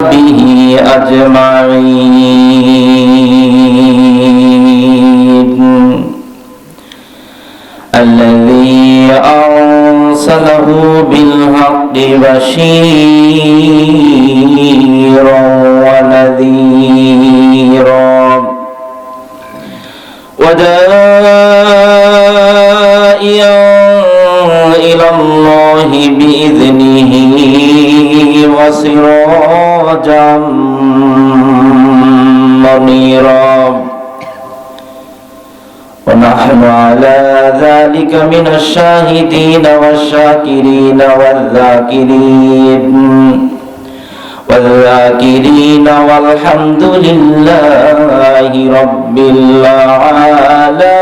وصحبه أجمعين الذي أرسله بالحق بشيرا ونذيرا وداعيا إلى الله بإذنه وسراجا منيرا ونحن على ذلك من الشاهدين والشاكرين والذاكرين والحمد لله رب العالمين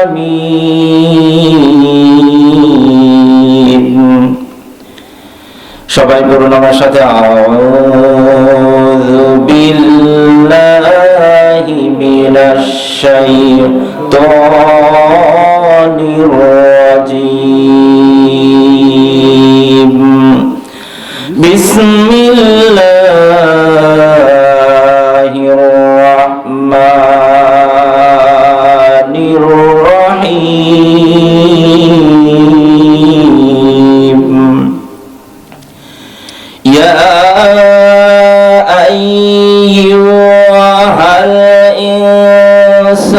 সবাই বলুন আমার সাথে আউযু বিল্লাহি মিনাশ শাইতানির রাজীম বিসমিল্লাহির রাহমানির রহিম ইয়া আইয়ুহাল ইনসানু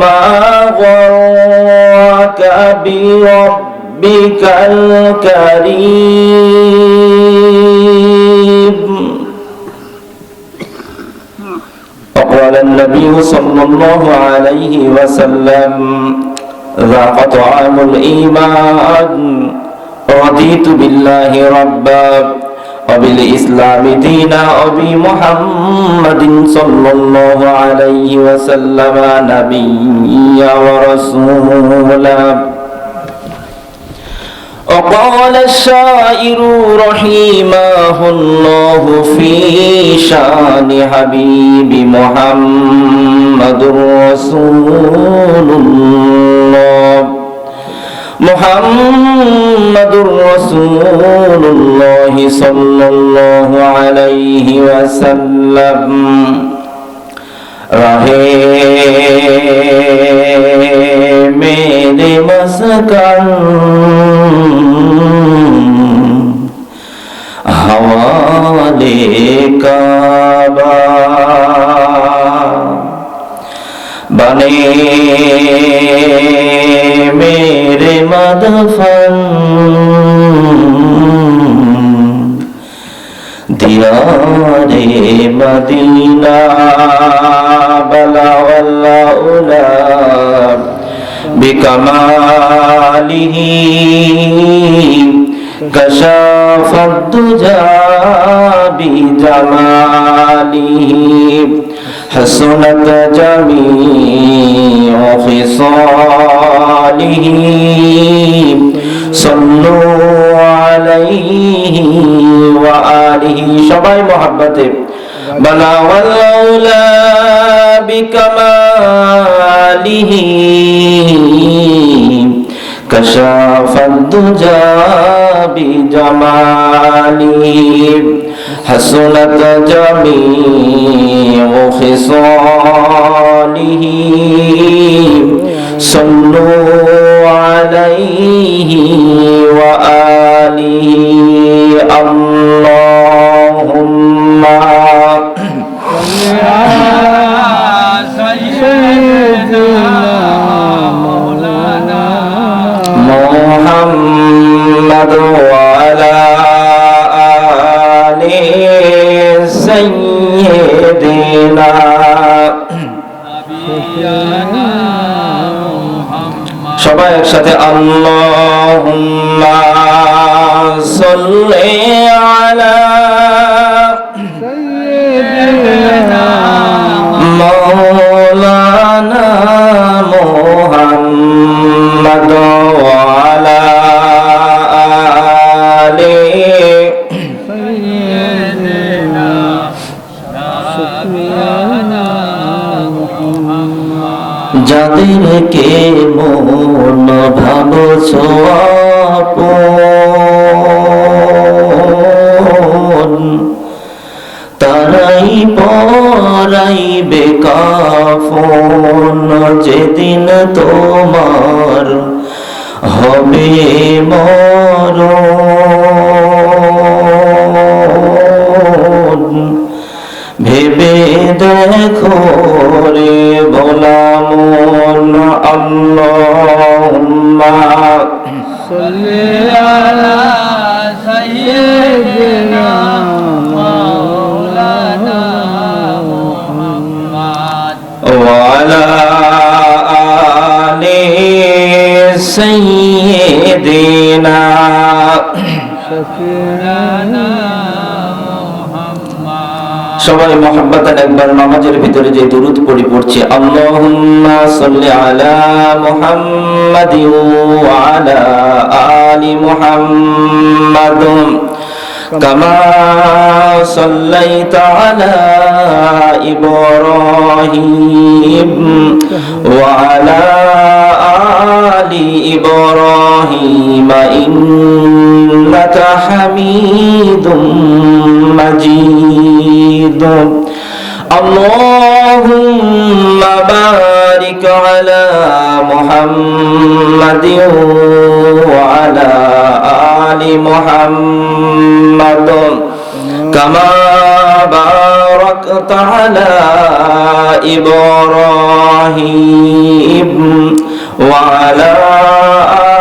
মা গররাকা বিরব্বিকাল কারীম وقال النبي صلى الله عليه وسلم ذاق طعام الإيمان رضيت بالله ربا وبالإسلام دينا وبمحمد صلى الله عليه وسلم نبيا ورسولا وقال الشاعر رحمه الله في شان حبيب محمد رسول الله محمد رسول الله صلى الله عليه وسلم رہے میرے مسکن حوالے کعبہ بنے میرے مدفن دیار مدینہ بلغ العلا بکمالہ کشف الدجى بجمالہ حسنت جميع خصاله صلوا عليه وآله সবাই محبته بلغ العلا بكماله كشف الدجى بجماله حسنت جميع خصاله صلوا عليه وآله اللهم صل على سيدنا مولانا محمد وعلى سيدنا সবাই একসাথে আল্লাহুম্মা সাল্লি আলা সাইয়্যিদিনা মাওলানা মুহাম্মদ ওয়া আলা আলি সাইয়্যিদিনা শাফিয়ানা মুহাম্মদ যাদেরকে মন ভাবছো আপন কাফন, যেদিন তোমার হবে মরণ। ভেবে দেখো রে ভোলা মন, আল্লাহুম্মা সাল্লি আলা সাইয়্যিদিনা মাওলানা মুহাম্মদ ওয়া আলা আলি সাইয়্যিদিনা শাফিঈনা। সবাই মুহাব্বতান একবার নামাজের ভিতরে যে দুরূদ পড়ছি, আল্লাহুম্মা সাল্লি আলা মুহাম্মাদিন ওয়া আলা আলি মুহাম্মাদ কামা সাল্লাইতা আলা ইব্রাহিম ওয়া আলা আলি ইব্রাহিম ইন্নাকা হামিদুম মাজিদ। আল্লাহুম্মা বারিক আলা মুহাম্মাদিন ওয়া আলা আলি মুহাম্মাদ কামা বারাকতা আলা ইব্রাহিম ওয়া আলা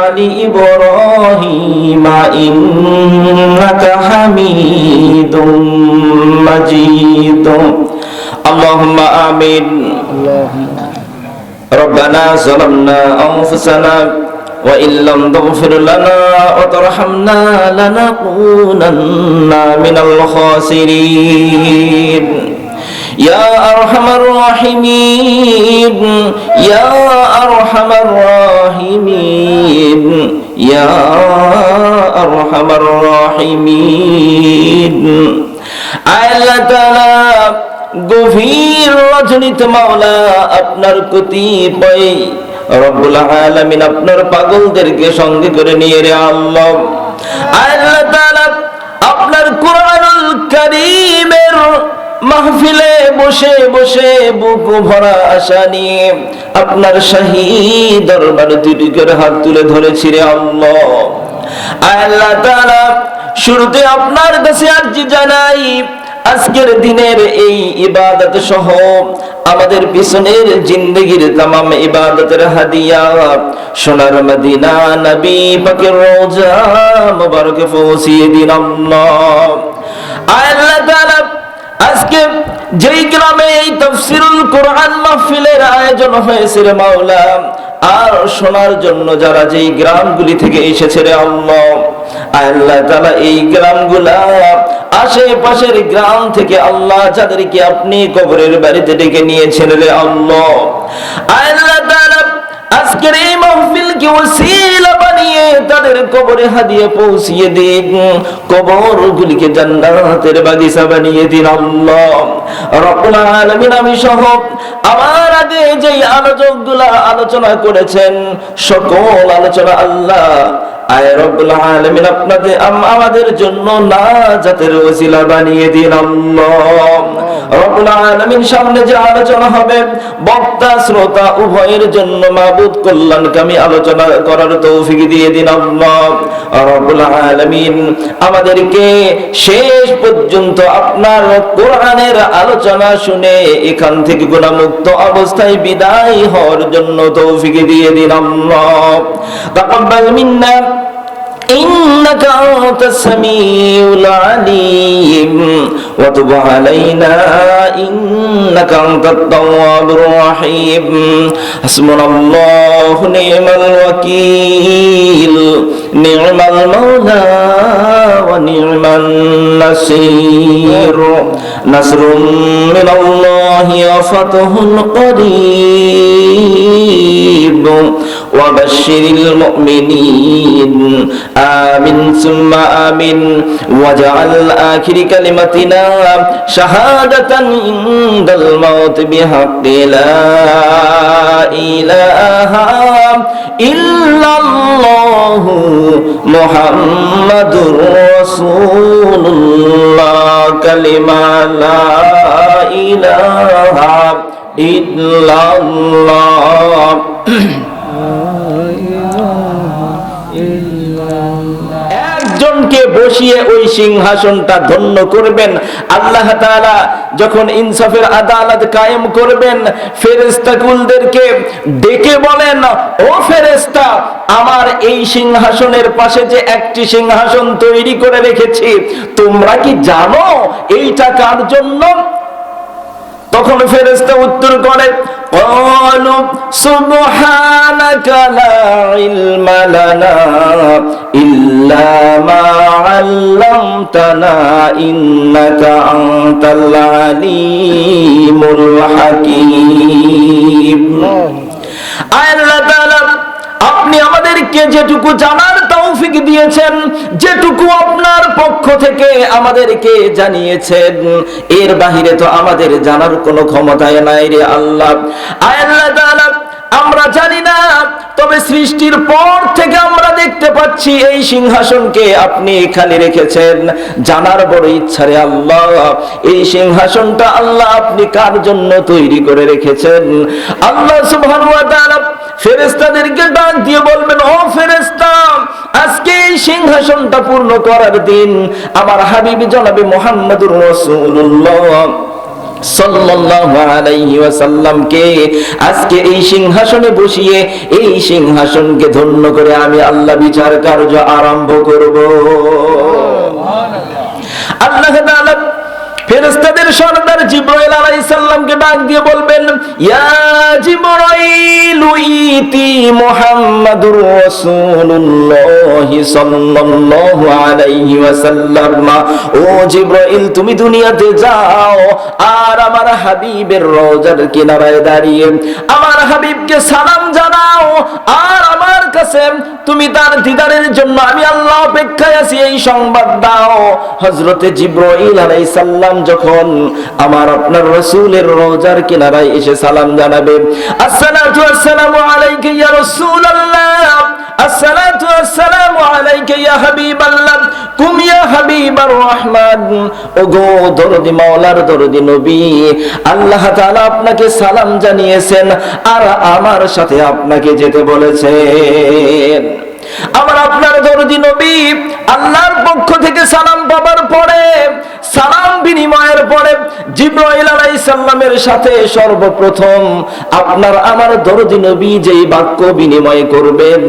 আলি ইব্রাহিম ইন্নাকা হামিদুম মাজিদ। আল্লাহুম্মা আমিন। রব্বানা যালামনা আনফুসানা ওয়া ইল্লাম তাগফির লানা ওয়া তারহামনা লানাকুনান্না মিনাল খাসিরিন। ইয়া আরহামার রাহিমিন, ইয়া আরহামার রাহিমিন, ইয়া আরহামার রাহিমিন। আল্লাহ তাআলা গভীর রজনীতে মাওলা আপনার কতিপয় রব্বুল আলামিন আপনার পাগলদেরকে সঙ্গে করে নিয়ে রে আল্লাহ, আল্লাহ তাআলা আপনার কোরআনুল কারীমের মাহফিলে বসে বসে বুক ভরা আশা নিয়ে আপনার শাহী দরবারে দুটিকের হাত তুলে ধরেছি রে আল্লাহ। আল্লাহ তাআলা শুরুতে আপনার কাছে আরজি জানাই, আজকের দিনের এই ইবাদত সহ আমাদের পিছনের জিন্দেগির তামাম ইবাদতের হাদিয়া সোনার মদিনা নবী পাকের রওজা মুবারকে পৌঁছিয়ে দিন আল্লাহ। আল্লাহ তাআলা আজকে যেই গ্রামে এই তাফসীরুল কোরআন মাহফিলের আয়োজন হয়েছে রে মাওলা, আর শোনার জন্য যারা যেই গ্রামগুলি থেকে এসেছে রে আল্লাহ, আল্লাহ তাআলা এই গ্রামগুলা আশেপাশের গ্রাম থেকে আল্লাহ যাদেরকে আপনি কবরের বাড়িতে ডেকে নিয়েছেন রে আল্লাহ, আল্লাহ তাআলা আজকের এই মাহফিলকে ওসিলা বানিয়ে তাদের কবরে হাদিয়া পৌঁছিয়ে দিন, কবরগুলিকে জান্নাতের বাগিচা বানিয়ে দিন আল্লাহ রাব্বুল আলামিন। আমি সহ আমার আগে যেই আলোচকগুলা আলোচনা করেছেন সকল আলোচনা আল্লাহ আয় রব্বুল আলামিন আপনাদের আমাদের জন্য নাজাতের ওসিলা বানিয়ে দিন আল্লাহ রব্বুল আলামিন। সামনে যে আলোচনা হবে বক্তা শ্রোতা উভয়ের জন্য মাবুদ কল্যাণকামী আলোচনা করার তৌফিক দিয়ে দিন আল্লাহ রব্বুল আলামিন। আমাদেরকে শেষ পর্যন্ত আপনার কোরআনের আলোচনা শুনে এখান থেকে গুনাহমুক্ত অবস্থায় বিদায় হওয়ার জন্য তৌফিক দিয়ে দিন আল্লাহ। তাকাব্বাল মিন্না إنك أنت السميع العليم وتب علينا إنك أنت التواب الرحيم حسبنا الله نعم الوكيل نعم المولى ونعم النصير نصر من الله وفتح قريب وبشر المؤمنين آمين ثم آمين واجعل آخر كلمتنا شهادة عند الموت بحق لا إله إلا الله محمد رسول الله كلمة لا إله ইল্লাল্লাহ। একজনকে বসিয়ে ওই সিংহাসনটা ধন্য করবেন। আল্লাহ তাআলা যখন ইনসাফের আদালত কায়েম করবেন, ফেরেশতাকুলদেরকে ডেকে বলেন, ও ফেরেশতা, আমার এই সিংহাসনের পাশে যে একটি সিংহাসন তৈরি করে রেখেছি, তোমরা কি জানো এইটা কার জন্য? তখন ফেরেশতা উত্তর করে, ক্বালু সুবহানাকা লা ইলমা লানা ইল্লা মা আল্লামতানা ইন্নাকা আনতাল আলিমুল হাকীম। আল্লাহ তাআলা আপনি আমাদেরকে যেটুকু জানার তৌফিক দিয়েছেন, যেটুকু আপনার পক্ষ থেকে আমাদেরকে জানিয়েছেন, এর বাহিরে তো আমাদের জানার কোনো ক্ষমতাই নাই রে আল্লাহ। আল্লাহ তাআলা আমরা জানি না, তবে সৃষ্টির পর থেকে আমরা দেখতে পাচ্ছি এই সিংহাসনকে আপনি খালি রেখেছেন। জানার বড় ইচ্ছা রে আল্লাহ, এই সিংহাসনটা আল্লাহ আপনি কার জন্য তৈরি করে রেখেছেন? আল্লাহ সুবহানাহু ওয়া তাআলা ফেরেশতাদেরকে ডাক দিয়ে বলবেন, ও ফেরেশতা, আজকে এই সিংহাসনটা পূর্ণ করার দিন। আমার হাবিব জনাবে মুহাম্মদুর রাসূলুল্লাহ সাল্লাল্লাহু আলাইহি ওয়াসাল্লামকে আজকে এই সিংহাসনে বসিয়ে এই সিংহাসনকে ধন্য করে আমি আল্লাহ বিচার কার্য আরম্ভ করব। আল্লাহ তাআলা ফেরেশতাদের সরদার জিবরাইল আলাইহিস সালামকে ডাক দিয়ে বলবেন, ইয়া জিবরাইল ইতি মুহাম্মাদুর রাসূলুল্লাহ সাল্লাল্লাহু আলাইহি ওয়াসাল্লাম। ও জিবরাইল, তুমি দুনিয়াতে যাও আর আমার হাবিবের রওজার কিনারায় দাঁড়িয়ে আমার হাবিবকে সালাম জানাও, আর আমার কাছে তুমি তার দিদারের জন্য আমি আল্লাহ অপেক্ষায় আছি এই সংবাদ দাও। হযরতে জিবরাইল আলাইহিস সালাম যখন আমার আপনার রাসূলের রওজার কিনারায় এসে সালাম জানাবে, আসসালাতু আসসালামু আলাইকা ইয়া রাসূলুল্লাহ, আসসালাতু আসসালামু আলাইকা ইয়া হাবিবাল্লাহ, কুম ইয়া হাবিবার রহমান। ওগো দরদি মাওলার দরদি নবী, আল্লাহ তাআলা আপনাকে সালাম জানিয়েছেন আর আমার সাথে আপনাকে যেতে বলেছেন। আমার আপনার দরদি নবী আল্লাহর পক্ষ থেকে সালাম পাবার পরে, সালাম বিনিময়ের পরে জিবরাইল আলাইহিস সালামের সাথে সর্বপ্রথম আপনার আমার দরদি নবী যেই বাক্য বিনিময় করবেন,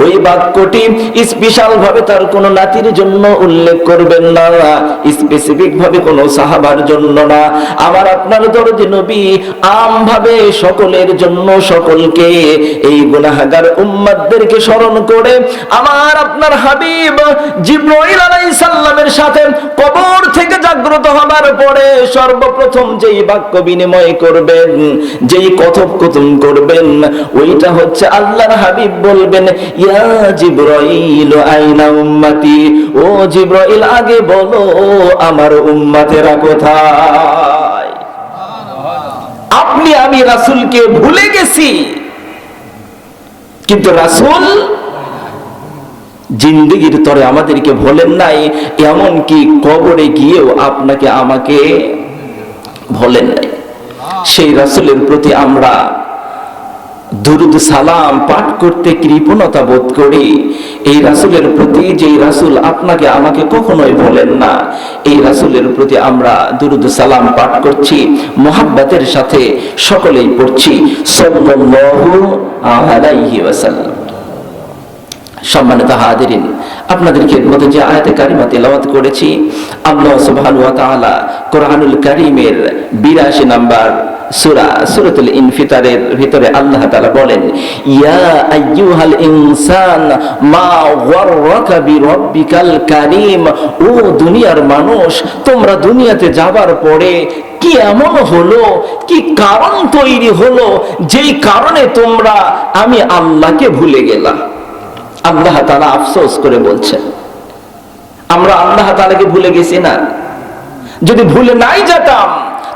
ওই বাক্যটি স্পেশাল ভাবে তার কোন নাতির জন্য উল্লেখ করবেন না, স্পেসিফিক ভাবে কোন সাহাবার জন্য না। আমার আপনার দরদি নবী আমভাবে সকলের জন্য, সকলকে, এই গুনাহগার উম্মতদেরকে স্মরণ করে আমার আপনার হাবিব জিবরাইল আলাইহিস সালামের সাথে কবর থেকে জাগ্রত হবার পরে সর্বপ্রথম যেই বাক্য বিনিময় করবেন, যেই কথোপকথন করবেন, ওইটা হচ্ছে আল্লাহর হাবিব বলবেন, ইয়া জিবরাইল আইনা উম্মতি। ও জিবরাইল, আগে বলো আমার উম্মতেরা কোথায়? আপনি আমি রাসূলকে ভুলে গেছি, কিন্তু রাসূল জিন্দেগির তরে আমাদেরকে ভোলেন নাই, এমনকি কবরে গিয়েও আপনাকে আমাকে ভোলেন নাই। সেই রাসূলের প্রতি আমরা দুরূদ সালাম পাঠ করতে কৃপণতা বোধ করি। এই রাসূলের প্রতি, যেই রাসূল আপনাকে আমাকে কখনোই ভোলেন না, এই রাসূলের প্রতি আমরা দুরূদ সালাম পাঠ করছি, মুহাব্বতের সাথে সকলেই পড়ছি সাল্লাল্লাহু আলাইহি ওয়াসাল্লাম। সম্মানিত হাজিরিন, আপনাদের খেদমতে যে আয়াতে কারিমা তেলাওয়াত করেছি, আল্লাহ সুবহানাহু ওয়া তাআলা কোরআনুল কারীমের 82 নম্বর সূরা সূরাতুল ইনফিতারের ভিতরে আল্লাহ তাআলা বলেন, ইয়া আইয়ুহাল ইনসান মা গাররাকা বিরাব্বিকাল কারীম। ও দুনিয়ার মানুষ, তোমরা দুনিয়াতে যাবার পরে কি এমন হলো, কি কারণ তৈরি হলো যেই কারণে তোমরা আমি আল্লাহকে ভুলে গেলা? আল্লাহ তাআলা আফসোস করে বলছেন, আমরা আল্লাহ তাআলাকে ভুলে গেছি না? যদি ভুলে নাই যেতাম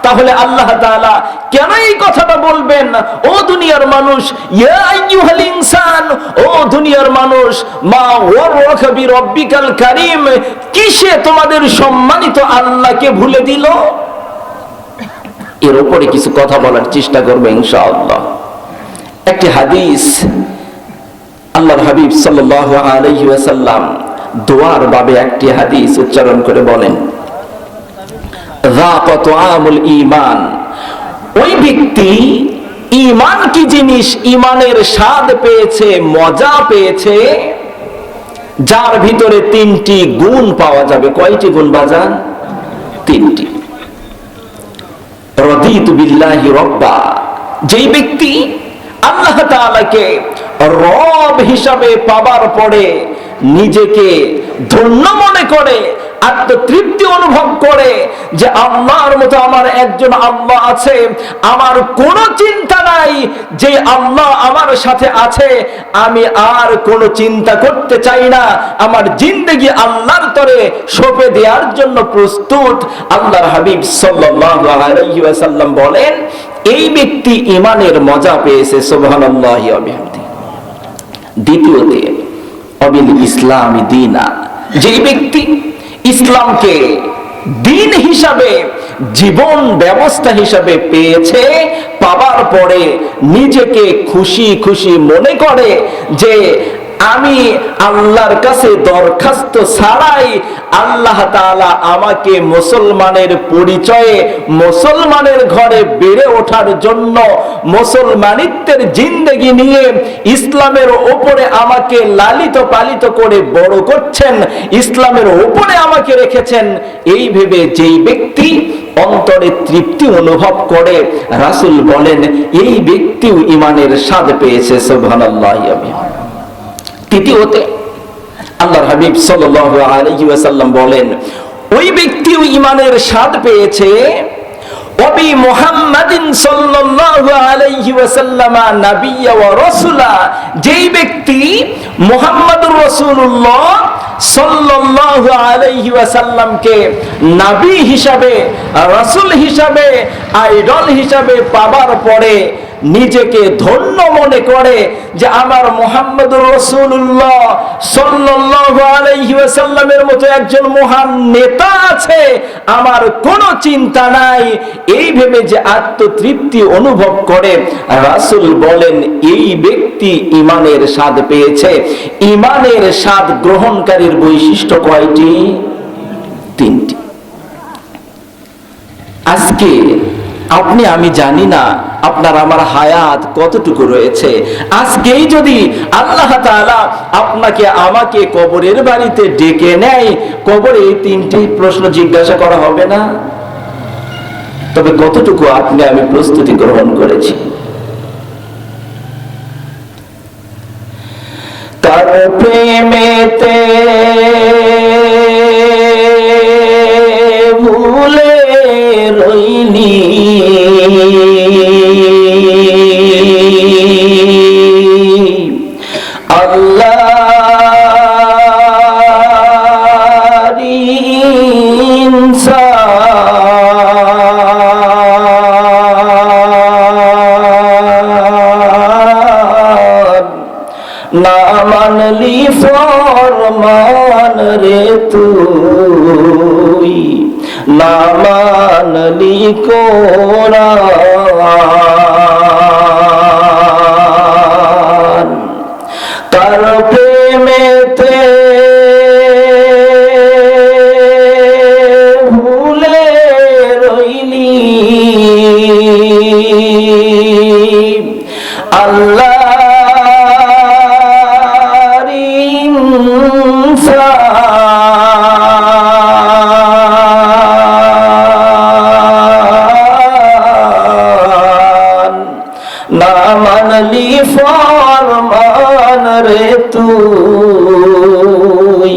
তাহলে আল্লাহ তাআলা কেন এই কথাটা বলবেন, ও দুনিয়ার মানুষ, ইয়া আইয়ুহাল ইনসান, ও দুনিয়ার মানুষ, মা গাররাকা বিরাব্বিকাল কারীম, কিসে তোমাদের সম্মানিত আল্লাহকে ভুলে দিল? এর উপরে কিছু কথা বলার চেষ্টা করবো ইনশাআল্লাহ। একটি হাদিস, আল্লাহর হাবিব সাল্লাল্লাহু আলাইহি ওয়াসাল্লাম দোয়ার বাবে একটি হাদিস উচ্চারণ করে বলেন, যাকা তুআমুল ঈমান, ওই ব্যক্তি ঈমান কি জিনিস, ঈমানের স্বাদ পেয়েছে, মজা পেয়েছে, যার ভিতরে তিনটি গুণ পাওয়া যাবে। কয়টি গুণ বাজান? তিনটি। রাদিতু বিল্লাহি রাব্বা, যেই ব্যক্তি আল্লাহ তাআলাকে রব হিসাবে পাবার পরে নিজেকে ধন্য মনে করে, আত্মতৃপ্তি অনুভব করে যে আল্লাহর মতো আমার একজন আল্লাহ আছে, আমার কোনো চিন্তা নাই, যে আল্লাহ আমার সাথে আছে, আমি আর কোনো চিন্তা করতে চাই না, আমার জিন্দেগি আল্লাহর তরে সঁপে দেওয়ার জন্য প্রস্তুত। আল্লাহর হাবিব সাল্লাল্লাহু আলাইহি ওয়াসাল্লাম বলেন, এই ব্যক্তি ঈমানের মজা পেয়েছে। সুবহানাল্লাহি ওয়া বিহামদিহি। দ্বিতীয়তে, অবিল ইসলামি দীনা, যেই ব্যক্তি ইসলামকে দিন হিসাবে, জীবন ব্যবস্থা হিসাবে পেয়েছে, পাবার পরে নিজেকে খুশি খুশি মনে করে যে আমি আল্লাহর কাছে দরখাস্ত ছাড়াই আল্লাহ তাআলা আমাকে মুসলমানের পরিচয়ে, মুসলমানের ঘরে বেড়ে ওঠার জন্য, মুসলমানিত্বের জিন্দেগি নিয়ে ইসলামের উপরে আমাকে লালিত পালিত করে বড় করছেন, ইসলামের উপরে আমাকে রেখেছেন, এই ভেবে যেই ব্যক্তি অন্তরে তৃপ্তি অনুভব করে, রাসূল বলেন এই ব্যক্তিও ঈমানের স্বাদ পেয়েছে। সুবহানাল্লাহি ওয়া বিহামদিহি। তৃতীয়তে, আল্লাহর হাবিব সাল্লাল্লাহু আলাইহি ওয়াসাল্লাম বলেন, ওই ব্যক্তিও ঈমানের স্বাদ পেয়েছে, ওবি মুহাম্মাদিন সাল্লাল্লাহু আলাইহি ওয়াসাল্লাম নাবিয়্যা ওয়া রাসূলা, যেই ব্যক্তি মুহাম্মদুর রাসূলুল্লাহ সাল্লাল্লাহু আলাইহি ওয়াসাল্লামকে নবী হিসাবে, রাসূল হিসাবে, আইডল হিসাবে পাবার পরে নিজেকে ধন্য মনে করে যে আমার মুহাম্মদুর রাসূলুল্লাহ সাল্লাল্লাহু আলাইহি ওয়াসাল্লামের মতো একজন মহান নেতা আছে, আমার কোনো চিন্তা নাই, এই ভেবে যে আত্মতৃপ্তি অনুভব করে, রাসূল বলেন এই ব্যক্তি ঈমানের স্বাদ পেয়েছে। ঈমানের স্বাদ গ্রহণকারীর বৈশিষ্ট্য কয়টি? তিনটি। আজকে আপনি, আমি জানি না আপনার আমার হায়াত কতটুকু রয়েছে, আজকেই যদি আল্লাহ তাআলা আপনাকে আমাকে কবরের বাড়িতে ডেকে নেয়, কবরে এই তিনটি প্রশ্ন জিজ্ঞাসা করা হবে না? তবে কতটুকু আপনি আমি প্রস্তুতি গ্রহণ করেছি? তার প্রেমেতে ভুলে রইলি, আল্লাহর ইনসান, না মানলি ফরমান রে তুই, না মানলি কোরআন, কার প্রেমেতে ভুলে রইলি, আল্লাহর ইনসান, না মানলি ফরমান রে তুই,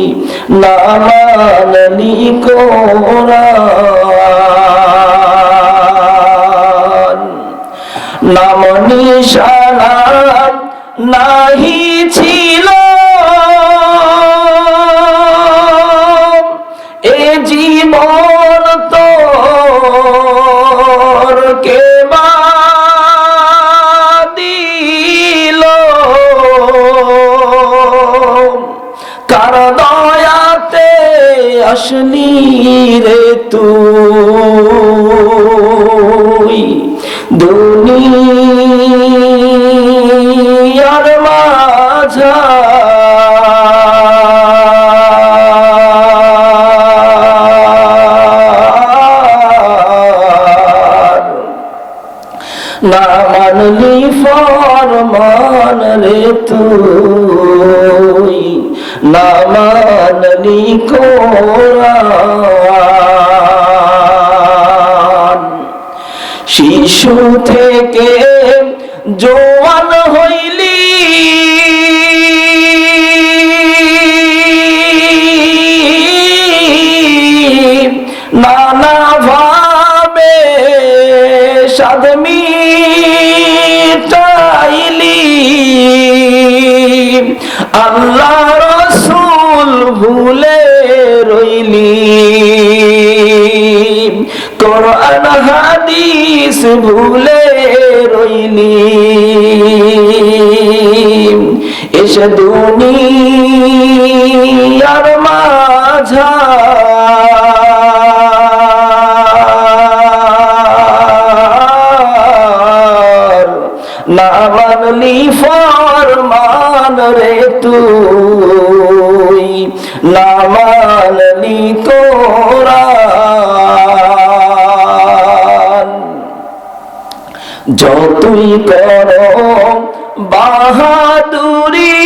না মানলি কোরআন, নাম নিশানা নাহি ছিল এ জীবন তোর কে বা দিল, কার দয়াতে আসলি রে তুই, না মানলি ফরমান রে তুই, না মানলি কোরআন। শিশু থেকে জোয়ান হইলি, নানা ভাবে সাধ মিটাইলি, আল্লাহ রসুল ভুলে রইলি, কোরআন হাদিস ভুলে রইলি। এসে দুনিয়ার মাঝা না মানলি ফরমান রে তুই, না মানলি কোরআন। যতই করো বাহাদুরি,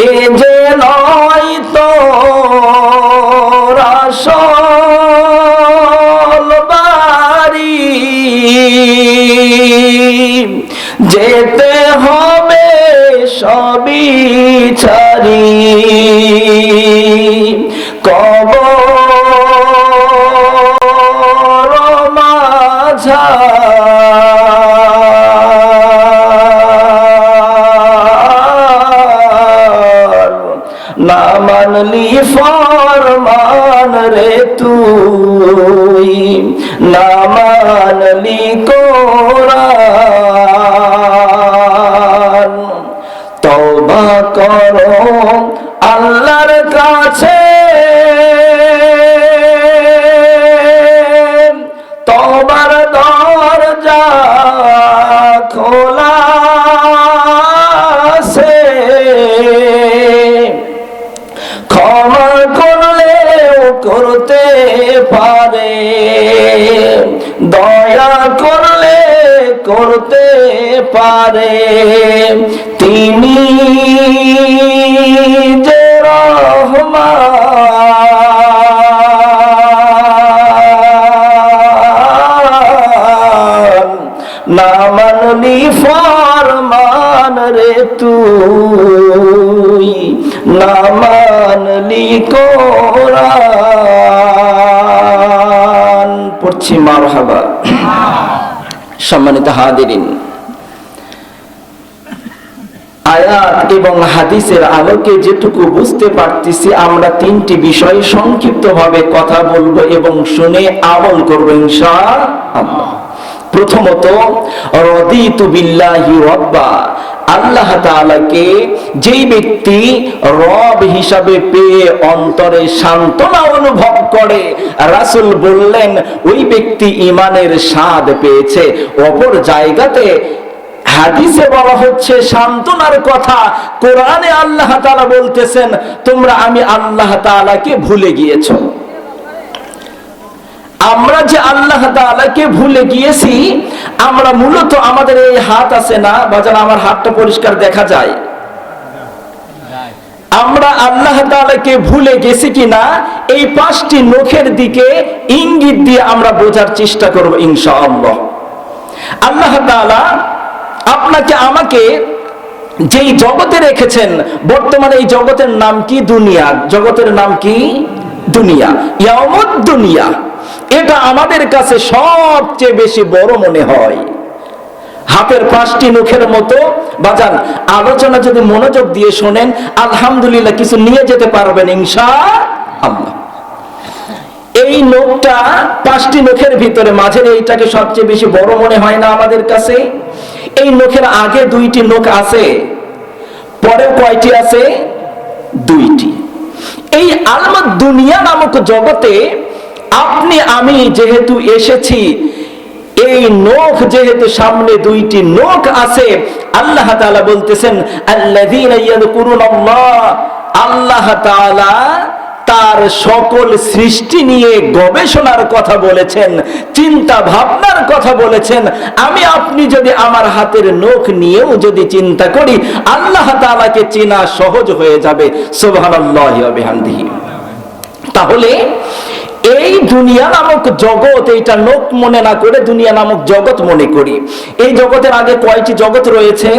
এ যে নয় তো আসল বাড়ি, যেতে হবে সবই ছাড়ি, কবর মাঝার, না মানলি ফরমান রে তুই, না মানলি কোরআন। তওবা করো আল্লাহর কাছে, তওবার দরজা খোলা আছে, ক্ষমা করলেও করতে পারে, দয়া করলে করতে পারে, তিনি যে রহমান। না মানলি ফরমান রে তুই, না মানলি কোরআন। পড়ছি মারহাবা। সম্মানিত হাদিরিন, আয়াত এবং হাদিসের আলোকে যেটুকু বুঝতে পারতেছি, আমরা তিনটি বিষয়ে সংক্ষিপ্তভাবে কথা বলবো এবং শুনে আমল করবো ইনশাআল্লাহ। প্রথমত, রাদিতু বিল্লাহি রাব্বা, আল্লাহ তাআলাকে যেই ব্যক্তি রব হিসাবে পেয়ে অন্তরে সান্ত্বনা অনুভব করে, রাসূল বললেন ওই ব্যক্তি ঈমানের স্বাদ পেয়েছে। অপর জায়গাতে হাদিসে বলা হচ্ছে সান্ত্বনার কথা, কোরআনে আল্লাহ তাআলা বলতেছেন তোমরা আমি আল্লাহ তাআলাকে ভুলে গিয়েছো। আমরা যে আল্লাহ তাআলাকে ভুলে গিয়েছি, আমরা মূলত আমাদের এই হাত আছে না বাজান, আমার হাতটা পরিষ্কার দেখা যায়, আমরা আল্লাহ তাআলাকে ভুলে গেছি কিনা এই পাঁচটি নখের দিকে ইঙ্গিত দিয়ে আমরা বোঝার চেষ্টা করব ইনশাআল্লাহ। আল্লাহ তাআলা আপনাকে আমাকে যেই জগতে রেখেছেন, বর্তমানে এই জগতের নাম কি? দুনিয়া। জগতের নাম কি? দুনিয়া। ইয়াউমুদ দুনিয়া, এটা আমাদের কাছে সবচেয়ে বেশি বড় মনে হয়। হাতের পাঁচটি নখের মতো বাজান, আলোচনা যদি মনোযোগ দিয়ে শোনেন আলহামদুলিল্লাহ কিছু নিয়ে যেতে পারবেন ইনশাআল্লাহ। এই নখটা পাঁচটি নখের ভিতরে মাঝের এইটাকে সবচেয়ে বেশি বড় মনে হয় না আমাদের কাছে? এই নখের আগে দুইটি নখ আছে, পরে কয়টি আছে? দুইটি। এই আলমাদ দুনিয়া নামক জগতে আপনি আমি যেহেতু এসেছি, এই নখ যেহেতু সামনে দুইটি নখ আছে, আল্লাহ তাআলা বলতেছেন আল্লাযীনা ইয়াযকুরুনাল্লাহ, আল্লাহ তাআলা তার সকল সৃষ্টি নিয়ে গবেষণার কথা বলেছেন, চিন্তা ভাবনার কথা বলেছেন। আমি আপনি যদি আমার হাতের নখ নিয়েও যদি চিন্তা করি, আল্লাহ তাআলাকে চেনা সহজ হয়ে যাবে। সুবহানাল্লাহি ওয়া বিহামদিহি। তাহলে এই দুনিয়া নামক জগৎ, এইটা নখ মনে না করে দুনিয়া নামক জগৎ মনে করি। এই জগতের আগে কয়টি জগৎ রয়েছে?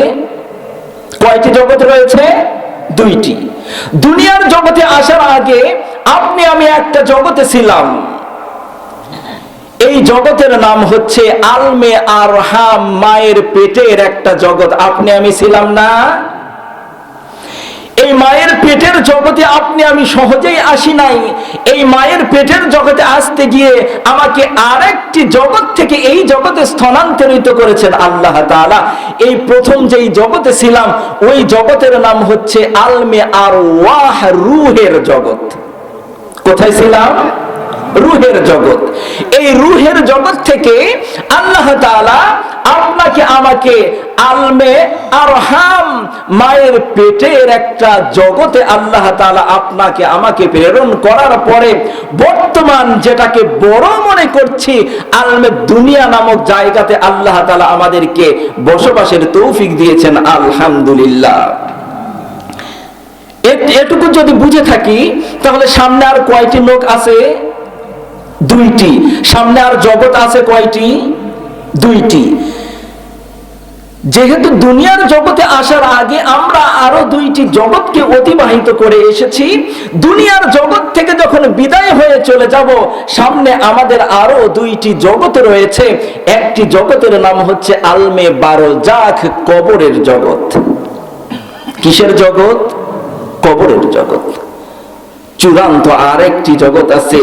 কয়টি জগৎ রয়েছে? দুইটি। দুনিয়ার জগতে আসার আগে আপনি আমি একটা জগতে ছিলাম। এই জগতের নাম হচ্ছে আলমে আরহাম, মায়ের পেটের একটা জগৎ। আপনি আমি ছিলাম না? এই মায়ের পেটের জগতে আপনি আমি সহজেই আসি নাই। এই মায়ের পেটের জগতে আসতে গিয়ে আমাকে আরেকটি জগৎ থেকে এই জগতে স্থানান্তরিত করেছেন আল্লাহ তাআলা। এই প্রথম যেই জগতে ছিলাম ওই জগতের নাম হচ্ছে আলমে আরওয়াহ, রূহের জগৎ। কোথায় ছিলাম? রূহের জগৎ। এই রূহের জগৎ থেকে আল্লাহ তাআলা আপনাকে আমাকে আলমে আরহাম, মায়ের পেটের একটা জগতে আল্লাহ তাআলা আপনাকে আমাকে প্রেরণ করার পরে বর্তমান যেটাকে বড় মনে করছি আলমে দুনিয়া নামক জায়গাতে আল্লাহ তাআলা আমাদেরকে বসবাসের তৌফিক দিয়েছেন, আলহামদুলিল্লাহ। এটুকু যদি বুঝে থাকি তাহলে সামনে আর কয়টি লোক আছে? দুইটি। সামনে আর জগৎ আছে কয়টি? দুইটি। যেহেতু দুনিয়ার জগতে আসার আগে আমরা আরো দুইটি জগৎকে অতিবাহিত করে এসেছি, দুনিয়ার জগৎ থেকে যখন বিদায় হয়ে চলে যাব সামনে আমাদের আরো দুইটি জগৎ রয়েছে। একটি জগতের নাম হচ্ছে আলমে বারজাখ, কবরের জগৎ। কিসের জগৎ? কবরের জগৎ। চূড়ান্ত আরেকটি জগৎ আছে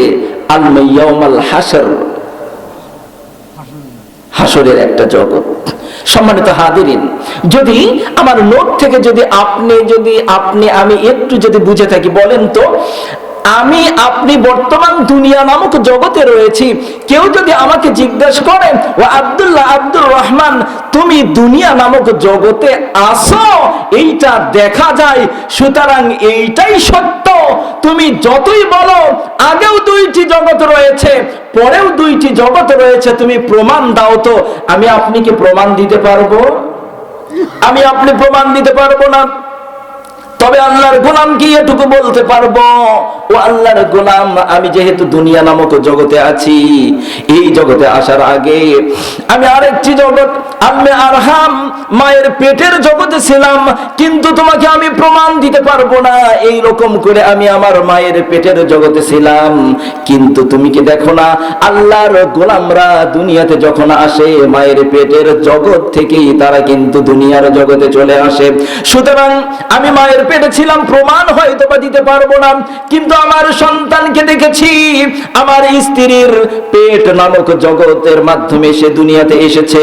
আলমে ইয়াউমাল হাসর, হাসরের একটা জগৎ। সম্মানিত হাদিরিন, যদি আমার নোট থেকে যদি আপনি আমি একটু যদি বুঝে থাকি, বলেন তো আমি আপনি বর্তমান দুনিয়া নামক জগতে রয়েছি। কেউ যদি আমাকে জিজ্ঞাসা করে, ও আব্দুল্লাহ, আব্দুর রহমান, তুমি দুনিয়া নামক জগতে আসো, এইটা দেখা যায়, সুতরাং এইটাই সত্য। তুমি যতই বলো আগেও দুইটি জগৎ রয়েছে, পরেও দুইটি জগৎ রয়েছে, তুমি প্রমাণ দাও তো। আমি আপনি কি প্রমাণ দিতে পারবো? আমি আপনি প্রমাণ দিতে পারবো না। তবে আল্লাহর গোলাম কি এটুকু বলতে পারবো, ও আল্লাহর গোলাম, আমি যেহেতু দুনিয়া নামক জগতে আছি, এই জগতে আসার আগে আমি আরেকটি জগৎ আলমে আরহাম, মায়ের পেটের জগতে ছিলাম, কিন্তু তোমাকে আমি প্রমাণ দিতে পারবো না এই রকম করে আমি আমার মায়ের পেটের জগতে ছিলাম। কিন্তু তুমি কি দেখো না আল্লাহর গোলামরা দুনিয়াতে যখন আসে মায়ের পেটের জগৎ থেকেই তারা কিন্তু দুনিয়ার জগতে চলে আসে। সুতরাং আমি মায়ের পেটে ছিলাম, প্রমাণ হয়তো বা দিতে পারবো না, কিন্তু আমার সন্তানকে দেখেছি, আমার স্ত্রীর পেট নামক জগতের মাধ্যমে সে দুনিয়াতে এসেছে,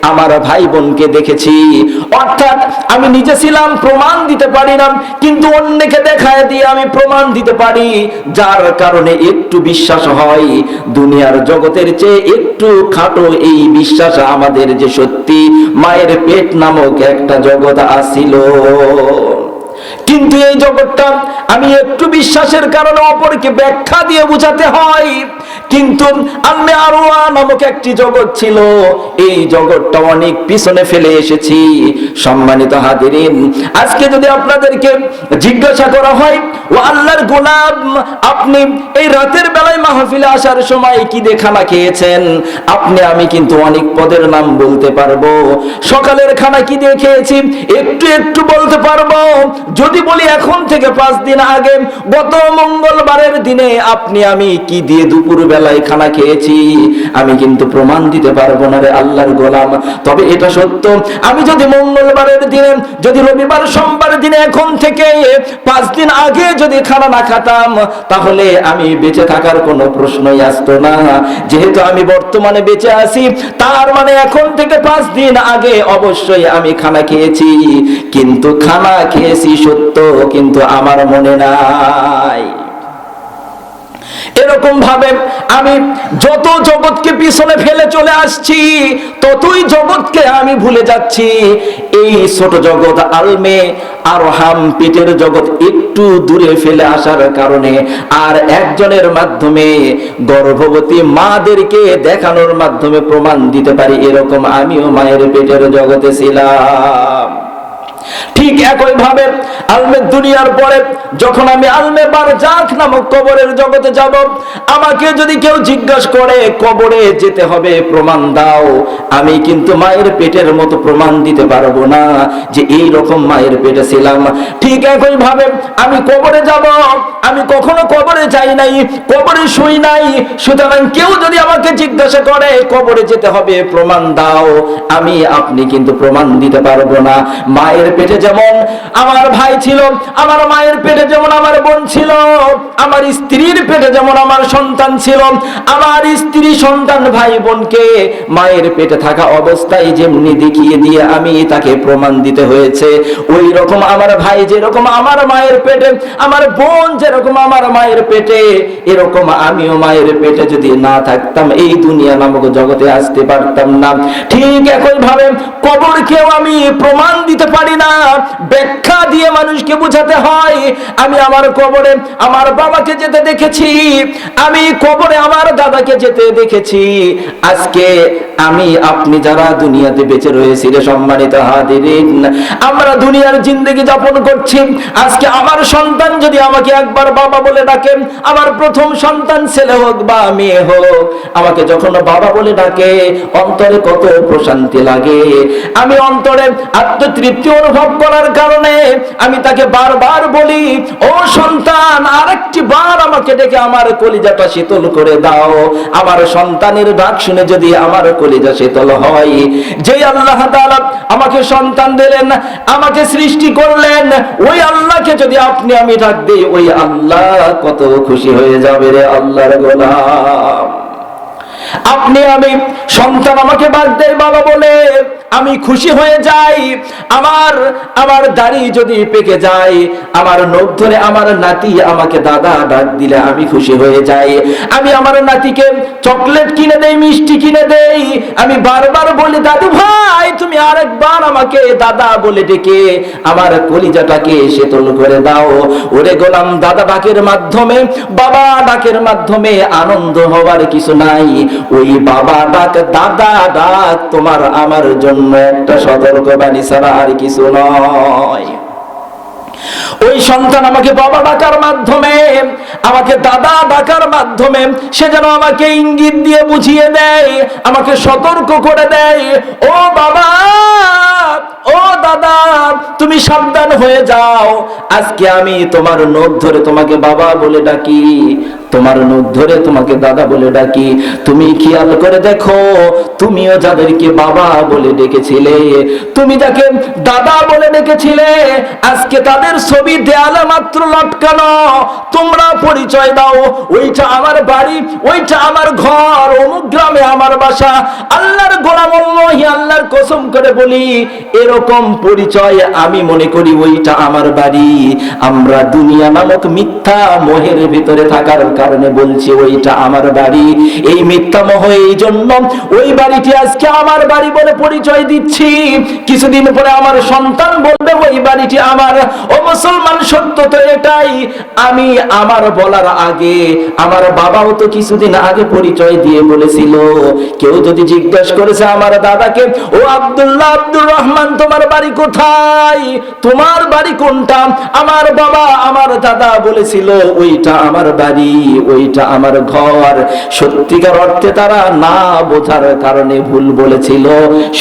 আমার ভাই বোনকে দেখেছি। অর্থাৎ আমি নিজে ছিলাম, প্রমাণ দিতে পারি না, কিন্তু অন্যকে দেখায় দিয়ে আমি প্রমাণ দিতে পারি, যার কারণে একটু বিশ্বাস হয়। দুনিয়ার জগতের চেয়ে একটু খাটো এই বিশ্বাস আমাদের যে সত্যি মায়ের পেট নামক একটা জগৎ আসিল। কিন্তু এই জগৎটা আমি একটু বিশ্বাসের কারণে অপরকে ব্যাখ্যা দিয়ে বুঝাতে হয়। কিন্তু আলমে আরওয়াহ নামক একটি জগৎ ছিল, এই জগৎটা অনেক পিছনে ফেলে এসেছি। সম্মানিত হাদিরিন, আজকে যদি আপনাদেরকে জিজ্ঞাসা করা হয়, ও আল্লাহর গোলাম, আপনি এই রাতের বেলায় মাহফিলে আসার সময় কি দিয়ে খানা খেয়েছেন, আপনি আমি কিন্তু অনেক পদের নাম বলতে পারবো। সকালের খানা কি দিয়ে খেয়েছি একটু একটু বলতে পারবো। যদি বলি এখন থেকে 5 দিন আগে গত মঙ্গলবারের দিনে আপনি আমি কি দিয়ে দুপুর বেলায় খানা খেয়েছি, আমি কিন্তু প্রমাণ দিতে পারবো না রে আল্লাহর গোলাম। তবে এটা সত্য, আমি যদি মঙ্গলবারের দিনে, যদি রবিবার সোমবার দিনে এখন থেকে 5 দিন আগে যদি খানা না খেতাম, তাহলে আমি বেঁচে থাকার কোনো প্রশ্নই আসতো না। যেহেতু আমি বর্তমানে বেঁচে আছি, তার মানে এখন থেকে 5 দিন আগে অবশ্যই আমি খানা খেয়েছি। কিন্তু খানা খেয়েছি সত্য, কিন্তু আমার মনে নাই। এরকম ভাবে আমি যত জগৎকে পিছনে ফেলে চলে আসছি, ততই জগৎকে আমি ভুলে যাচ্ছি। এই ছোট জগৎ আলমে আরহাম পেটের জগৎ একটু দূরে ফেলে আসার কারণে আর একজনের মাধ্যমে গর্ভবতী মাদেরকে দেখানোর মাধ্যমে প্রমাণ দিতে পারি এরকম আমিও মায়ের পেটের জগতে ছিলাম। ঠিক একই ভাবে আলমে দুনিয়ার পরে যখন আমি আলমে বারজাখ নামক কবরের জগতে যাব, আমাকে যদি কেউ জিজ্ঞাসা করে কবরে যেতে হবে প্রমাণ দাও, আমি কিন্তু মায়ের পেটের মতো প্রমাণ দিতে পারবো না যে এই রকম মায়ের পেটে ছিলাম। ঠিক একই ভাবে আমি কবরে যাব, আমি কখনো কবরে যাই নাই, কবরে শুই নাই, সুতরাং কেউ যদি আমাকে জিজ্ঞাসা করে কবরে যেতে হবে প্রমাণ দাও, আমি আপনি কিন্তু প্রমাণ দিতে পারবো না। মায়ের পেটে যেমন আমার ভাই ছিল, আমার মায়ের পেটে যেমন আমার বোন ছিল, আমার স্ত্রীর পেটে যেমন আমার সন্তান ছিল, আমার স্ত্রী সন্তান ভাই বোনকে মায়ের পেটে থাকা অবস্থায় যেমনি দেখিয়ে দিয়ে আমি তাকে প্রমাণ দিতে হয়েছে, ওই রকম আমার ভাই যেরকম আমার মায়ের পেটে, আমার বোন যেরকম আমার মায়ের পেটে, এরকম আমিও মায়ের পেটে যদি না থাকতাম এই দুনিয়া নামক জগতে আসতে পারতাম না। ঠিক একই ভাবে কবরকেও আমি প্রমাণ দিতে পারি না, ব্যাখ্যা দিয়ে মানুষকে বোঝাতে হয়। আমি আমার কবরে আমার বাবাকে যেতে দেখেছি, আমি কবরে আমার দাদাকে যেতে দেখেছি। আজকে আমি আপনি যারা দুনিয়াতে বেঁচে রয়েছি রে সম্মানিত হাজিরিন, আমরা দুনিয়ার জিন্দেগি যাপন করছি। আজকে আমার সন্তান যদি আমাকে একবার বাবা বলে ডাকে, আমার প্রথম সন্তান ছেলে হোক বা মেয়ে হোক, আমাকে যখন বাবা বলে ডাকে অন্তরে কত প্রশান্তি লাগে। আমি অন্তরে আত্মতৃপ্তি অনুভব করার কারণে আমি তাকে বারবার বলি, ও সন্তান আরেকটি বার আমাকে ডেকে আমার কলিজাটা শীতল করে দাও। আমার সন্তানের ডাক শুনে যদি আমার কলিজা শীতল হয়, যে আল্লাহ তাআলা আমাকে সন্তান দিলেন, আমাকে সৃষ্টি করলেন, ওই আল্লাহকে যদি আপনি আমি ডাক দেই, ওই আল্লাহ কত খুশি হয়ে যাবে রে আল্লাহর গোলাম। আপনি আমি সন্তান আমাকে ডাক দেয় বাবা বলে, আমি খুশি হয়ে যাই। আমার দাড়ি যদি পেকে যায়, আমার নখ ধরে আমার নাতি আমাকে দাদা ডাক দিলে আমি খুশি হয়ে যাই। আমি আমার নাতিকে চকলেট কিনে দেই, মিষ্টি কিনে দেই, আমি বারবার বলি দাদু ভাই তুমি আরেকবার আমাকে দাদা বলে ডেকে আমার কলিজাটাকে শীতল করে দাও। ওরে গোলাম, দাদা ডাকের মাধ্যমে, বাবা ডাকের মাধ্যমে আনন্দ হওয়ার কিছু নাই। ওই বাবা ডাক, দাদা ডাক তোমার আমার জন্য একটা সতর্কবাণী ছাড়া আর কিছু নয়। ওই সন্তান আমাকে বাবা ডাকার মাধ্যমে, আমাকে দাদা ডাকার মাধ্যমে সে যেন আমাকে ইঙ্গিত দিয়ে বুঝিয়ে দেয়, আমাকে সতর্ক করে দেয়, ও বাবা, ও দাদা তুমি সাবধান হয়ে যাও। আজকে আমি তোমার নখ ধরে তোমাকে বাবা বলে ডাকি, তোমার নখ ধরে তোমাকে দাদা বলে ডাকি। তুমি খেয়াল করে দেখো, তুমিও যাদেরকে বাবা বলে ডেকেছিলে, তুমি যাকে দাদা বলে ডেকেছিলে, আজকে তাদের ছবি দেয়ালে মাত্র লটকানো। তোমরা পরিচয় দাও, ওইটা আমার বাড়ি, ওইটা আমার ঘর, অমুক গ্রামে আমার বাসা। আল্লাহর গোলাম, আল্লাহর কসম করে বলি, এরকম পরিচয় আমি মনে করি ওইটা আমার বাড়ি। আমরা দুনিয়া নামক মিথ্যা মোহের ভিতরে থাকার কারণে বলছি ওইটা আমার বাড়ি। এই মিথ্যা মোহ, এই জন্য ওই বাড়িটি আজকে আমার বাড়ি বলে পরিচয় দিচ্ছি। কিছুদিন পরে আমার সন্তান বলবে ওই বাড়িটি আমার। ও মুসলমান, সত্য তো এটাই। আমি আমার বলার আগে আমার বাবাও তো কিছুদিন আগে পরিচয় দিয়ে বলেছিল। কেউ যদি জিজ্ঞাসা করেছে আমার দাদাকে, ও আব্দুল্লাহ, আব্দুর রহমান তোমার বাড়ি কোথায়, তোমার বাড়ি কোনটা, আমার বাবা আমার দাদা বলেছিল ওইটা আমার বাড়ি, ওইটা আমার ঘর। সত্যিকার অর্থে তারা না বোঝার কারণে ভুল বলেছিল।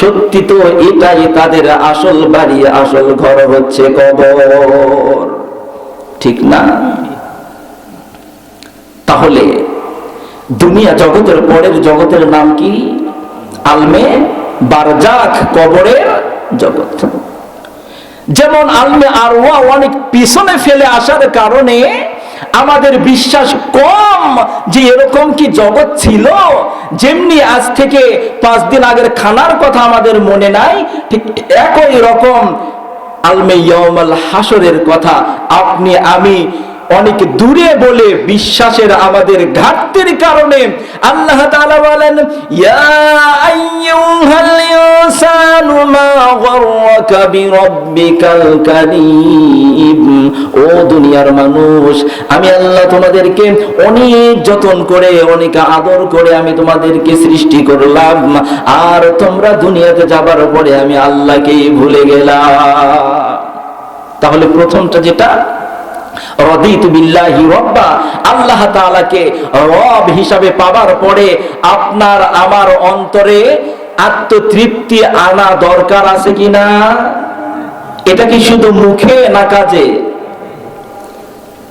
সত্যি তো এটাই তাদের আসল বাড়ি, আসল ঘর হচ্ছে কবর, ঠিক না? তাহলে দুনিয়া জগতের পরের জগতের নাম কি? আলমে বারজাখ, কবরের জগৎ। যেমন আলমে আরওয়াহ অনেক পিছনে ফেলে আসার কারণে আমাদের বিশ্বাস কম যে এরকম কি জগৎ ছিল। যেমনি আজ থেকে 5 দিন আগের খানার কথা আমাদের মনে নাই, ঠিক একই রকম আলমে ইয়াউমুল হাসরের কথা আপনি আমি অনেক দূরে বলে বিশ্বাসের আমাদের ঘাটতির কারণে আল্লাহ তাআলা বলেন, ইয়া আইয়ুহাল ইনসানু মা গররাকা বিরাব্বিকাল কারীম। ও দুনিয়ার মানুষ, আমি আল্লাহ তোমাদেরকে অনেক যত্ন করে, অনেক আদর করে আমি তোমাদেরকে সৃষ্টি করলাম, আর তোমরা দুনিয়াতে যাবার পরে আমি আল্লাহকেই ভুলে গেলাম। তাহলে প্রথমটা যেটা, রাদিতু বিল্লাহি রাব্বা, আল্লাহ তাআলাকে রব হিসাবে পাবার পরে আপনার আমার অন্তরে আত্মতৃপ্তি আনা দরকার আছে কিনা? এটা কি শুধু মুখে না কাজে?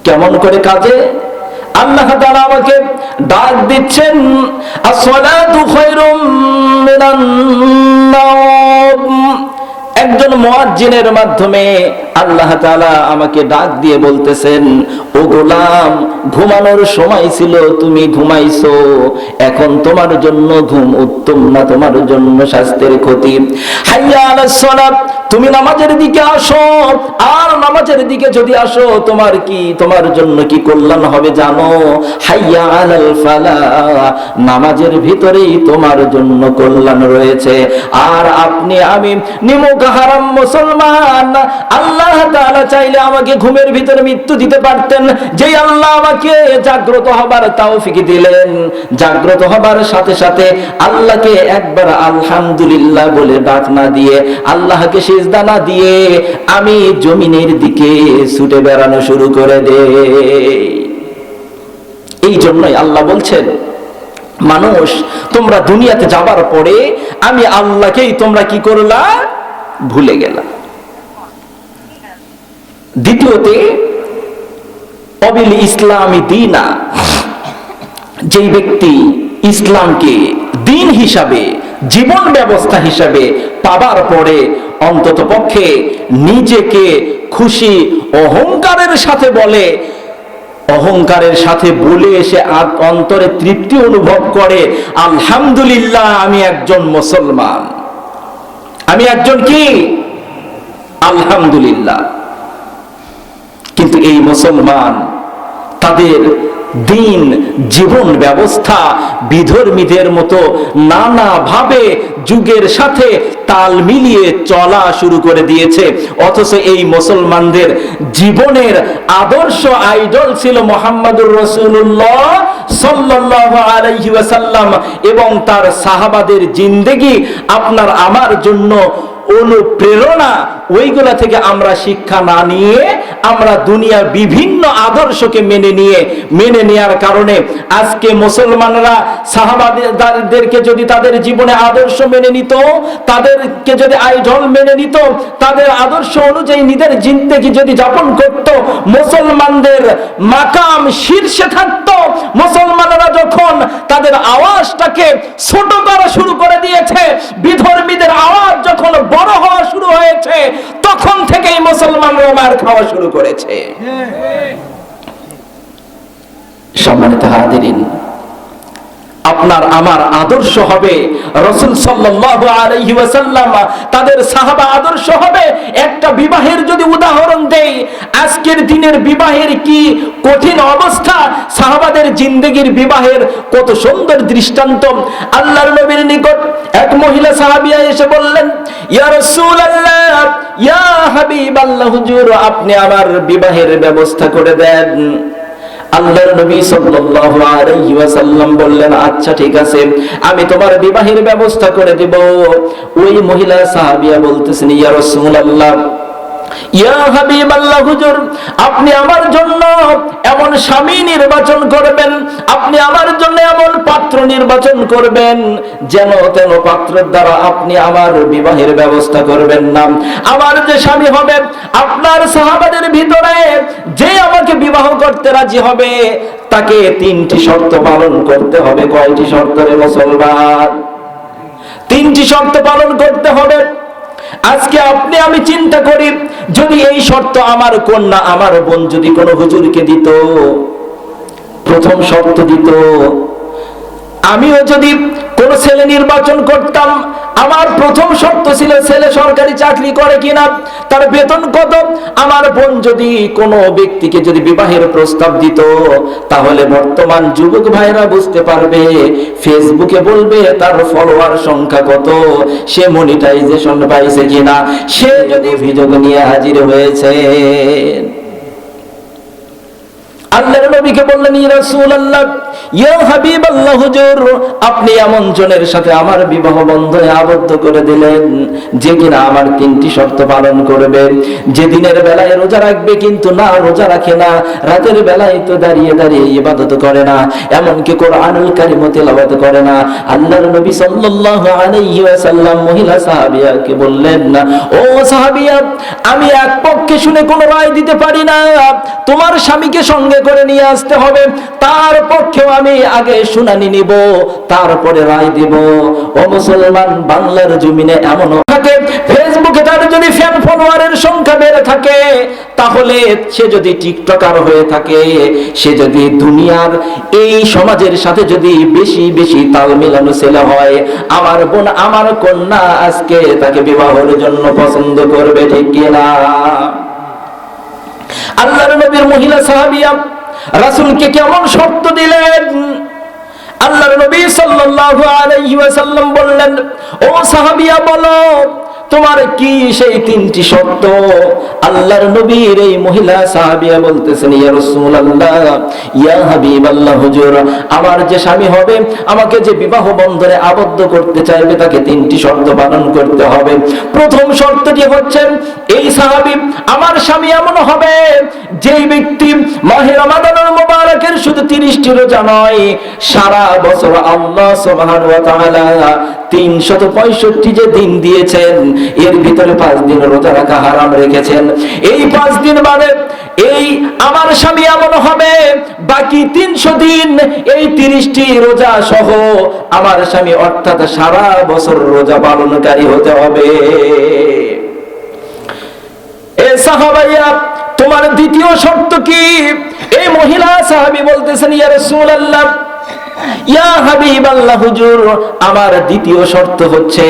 কেমন করে কাজে? আল্লাহ তাআলা আমাকে ডাক দিচ্ছেন, as-salatu খায়রুম মিনান নাওম। একজন মুয়াজ্জিনের মাধ্যমে আল্লাহ তাআলা আমাকে ডাক দিয়ে বলতেছেন, ও গোলাম, ঘুমানোর সময় ছিল, তুমি ঘুমাইছো, এখন তোমার জন্য ঘুম উত্তম না, তোমার জন্য স্বাস্থ্যের ক্ষতি। হাইয়া আলাস সালাত, তুমি নামাজের দিকে আসো, আর নামাজের দিকে যদি আসো তোমার জন্য কি কল্যাণ হবে জানো? হাইয়া আলাল ফালাহ, নামাজের ভিতরেই তোমার জন্য কল্যাণ রয়েছে। আর আপনি আমি নিমুখ হারাম মুসলমান। আল্লাহ তাআলা চাইলে আমাকে ঘুমের ভিতরে মৃত্যু দিতে পারতেন, যে আল্লাহ আমাকে জাগ্রত হবার তৌফিক দিলেন। জাগ্রত হবার সাথে সাথে আল্লাহকে একবার আলহামদুলিল্লাহ বলে ডাক না দিয়ে, আল্লাহকে সিজদা না দিয়ে আমি জমিনের দিকে ছুটে বেড়ানো শুরু করে দেই। এই জন্যই আল্লাহ বলছেন, মানুষ তোমরা দুনিয়াতে যাবার পরে আমি আল্লাহকেই তোমরা কি করলা? ভুলে গেলা। দ্বিতীয়তে, অবিল ইসলামী দীনা, যেই ব্যক্তি ইসলামকে দিন হিসাবে, জীবন ব্যবস্থা হিসাবে পাবার পরে অন্তত পক্ষে নিজেকে খুশি অহংকারের সাথে বলে, অহংকারের সাথে বলে এসে অন্তরে তৃপ্তি অনুভব করে, আলহামদুলিল্লাহ আমি একজন মুসলমান, আমি একজন কি? আলহামদুলিল্লাহ। কিন্তু এই মুসলমান তাদের দিন, জীবন ব্যবস্থা বিধর্মীদের মতো নানাভাবে যুগের সাথে তাল মিলিয়ে চলা শুরু করে দিয়েছে। অথচ এই মুসলমানদের জীবনের আদর্শ আইডল ছিল মুহাম্মদুর রাসূলুল্লাহ সাল্লাল্লাহু আলাইহি ওয়াসাল্লাম এবং তার সাহাবাদের জিন্দেগি আপনার আমার জন্য অনুপ্রেরণা। ওইগুলা থেকে আমরা শিক্ষা না নিয়ে আমরা দুনিয়ার বিভিন্ন আদর্শকে মেনে নেওয়ার কারণে আজকে মুসলমানরা সাহাবাদেরকে যদি তাদের জীবনে আদর্শ মেনে নিত, তাদেরকে যদি আইডল মেনে নিত, তাদের আদর্শ অনুযায়ী নিজের জিন্দেগি যদি যাপন করত, মুসলমানদের মাকাম শীর্ষে থাকত। মুসলমানরা যখন তাদের আওয়াজটাকে ছোট করা শুরু করে দিয়েছে, বিধর্মীদের আওয়াজ যখন বড় হওয়া শুরু হয়েছে, তখন থেকেই মুসলমানরা মার খাওয়া শুরু করেছে। সম্মানিত হাজিরিন, আপনার আমার আদর্শ হবে রাসূল সাল্লাল্লাহু আলাইহি ওয়াসাল্লাম, তাদের সাহাবা আদর্শ হবে। একটা বিবাহের যদি উদাহরণ দেই, আজকের দিনের বিবাহের কি কঠিন অবস্থা, সাহাবাদের জিন্দেগির বিবাহের কত সুন্দর দৃষ্টান্ত। আল্লাহর নবীর নিকট এক মহিলা সাহাবিয়া এসে বললেন, ইয়া রাসূলুল্লাহ, ইয়া হাবিবাল্লাহ, হুজুর আপনি আমার বিবাহের ব্যবস্থা করে দেন। আল্লাহর নবী সাল্লাল্লাহু আলাইহি ওয়াসাল্লাম বললেন, আচ্ছা ঠিক আছে, আমি তোমার বিবাহের ব্যবস্থা করে দেব। ওই মহিলা সাহাবিয়া বলতেছেন, ইয়া রাসূলুল্লাহ, ইয়া হাবিবাল্লাহ, হুজুর আপনি আমার জন্য এমন স্বামী নির্বাচন করবেন, আপনি আমার জন্য এমন পাত্র নির্বাচন করবেন, যেন তেন পাত্রের দ্বারা আপনি আমার বিবাহের ব্যবস্থা করবেন না। আমার যে স্বামী হবে, আপনার সাহাবাদের ভিতরে যে আমাকে বিবাহ করতে রাজি হবে, তাকে 3টি শর্ত পালন করতে হবে। কয়টি শর্ত রে মুসলমান? 3টি শর্ত পালন করতে হবে। আজকে আপনি আমি চিন্তা করি, যদি এই শর্ত আমার কন্যা, আমার বোন যদি কোনো হুজুরকে দিত, প্রথম শর্ত দিত, আমিও যদি কোন ছেলে নির্বাচন করতাম, আমার প্রথম শর্ত ছিল ছেলে সরকারি চাকরি করে কিনা, তার বেতন কত। আমার বোন যদি কোনো ব্যক্তিকে যদি বিবাহের প্রস্তাব দিত, তাহলে বর্তমান যুবক ভাইরা বুঝতে পারবে, ফেসবুকে বলবে তার ফলোয়ার সংখ্যা কত, সে মনিটাইজেশন পাইছে কিনা, সে যদি অভিযোগ নিয়ে হাজির হয়েছে। আল্লাহর নবীকে বললেন, ইয়া রাসূলুল্লাহ, ইয়া হাবিবাল্লাহ, হুজুর আপনি এমন জনের সাথে আমার বিবাহ বন্ধনে আবদ্ধ করে দিলেন যে কিনা আমার তিনটি শর্ত পালন করবে, যে দিনের বেলায় রোজা রাখবে কিন্তু না রোজা রাখে না, রাতের বেলায় তো দাঁড়িয়ে দাঁড়িয়ে ইবাদত করে না, এমনকি কোরআনুল কারীম তেলাওয়াত করে না। আল্লাহর নবী সাল্লাল্লাহু আলাইহি ওয়াসাল্লাম মহিলা সাহাবিয়াকে বললেন, না ও সাহাবিয়া, আমি এক পক্ষে শুনে কোনো রায় দিতে পারি না, তোমার স্বামীকে সঙ্গে করে নিয়ে আসতে হবে, তার পক্ষেও আমি আগে শুনানি নিব, তারপরে রায় দিব। ও মুসলমান, বাংলার জমিনে এমন থাকে, ফেসবুকে তার যদি ফ্যান ফলোয়ারের সংখ্যা বেড়ে থাকে, তাহলে সে যদি টিকটকার হয়ে থাকে, সে যদি দুনিয়ার এই সমাজের সাথে যদি বেশি বেশি তাল মিলানো ছেলে হয়, আমার বোন আমার কন্যা আজকে তাকে বিবাহের জন্য পছন্দ করবে, ঠিক কিনা? আল্লাহর নবীর মহিলা সাহাবিয়া রাসূলকে কেমন শর্ত দিলেন? আল্লাহর নবী সাল্লাল্লাহু আলাইহি ওয়াসাল্লাম বললেন, ও সাহাবিয়া বলো তোমার কি সেই তিনটি শর্ত? আল্লাহর নবীর এই মহিলা সাহাবিয়া বলতেছেন, ইয়া রাসূলুল্লাহ, ইয়া হাবিবাল্লাহ, হুজুর আমার যে স্বামী হবে, আমাকে যে বিবাহ বন্ধনে আবদ্ধ করতে চাইবে, তাকে তিনটি শর্ত পালন করতে হবে। প্রথম শর্তটি হচ্ছে, এই সাহাবী আমার স্বামী এমন হবে যেই ব্যক্তি মাহে রমাদানুল মুবারকের শুধু 30টি রোজা নয়, সারা বছর আল্লাহ সুবহানাহু ওয়া তাআলা 365 যে দিন দিয়েছেন, এর ভিতরে 5 দিন রোজা রাখা হারাম রেখেছেন। এই 5 দিন বাদে এই আমার স্বামী এমন হবে, বাকি 300 দিন এই 30টি রোজা সহ আমার স্বামী অর্থাৎ সারা বছর রোজা পালনকারী হতে হবে। এ সাহাবাইয়া, তোমার দ্বিতীয় শর্ত কি? এই মহিলা সাহাবী বলতেছেন, ইয়া রাসূলুল্লাহ, ইয়া হাবিবাল্লাহ, হুজুর আমার দ্বিতীয় শর্ত হচ্ছে,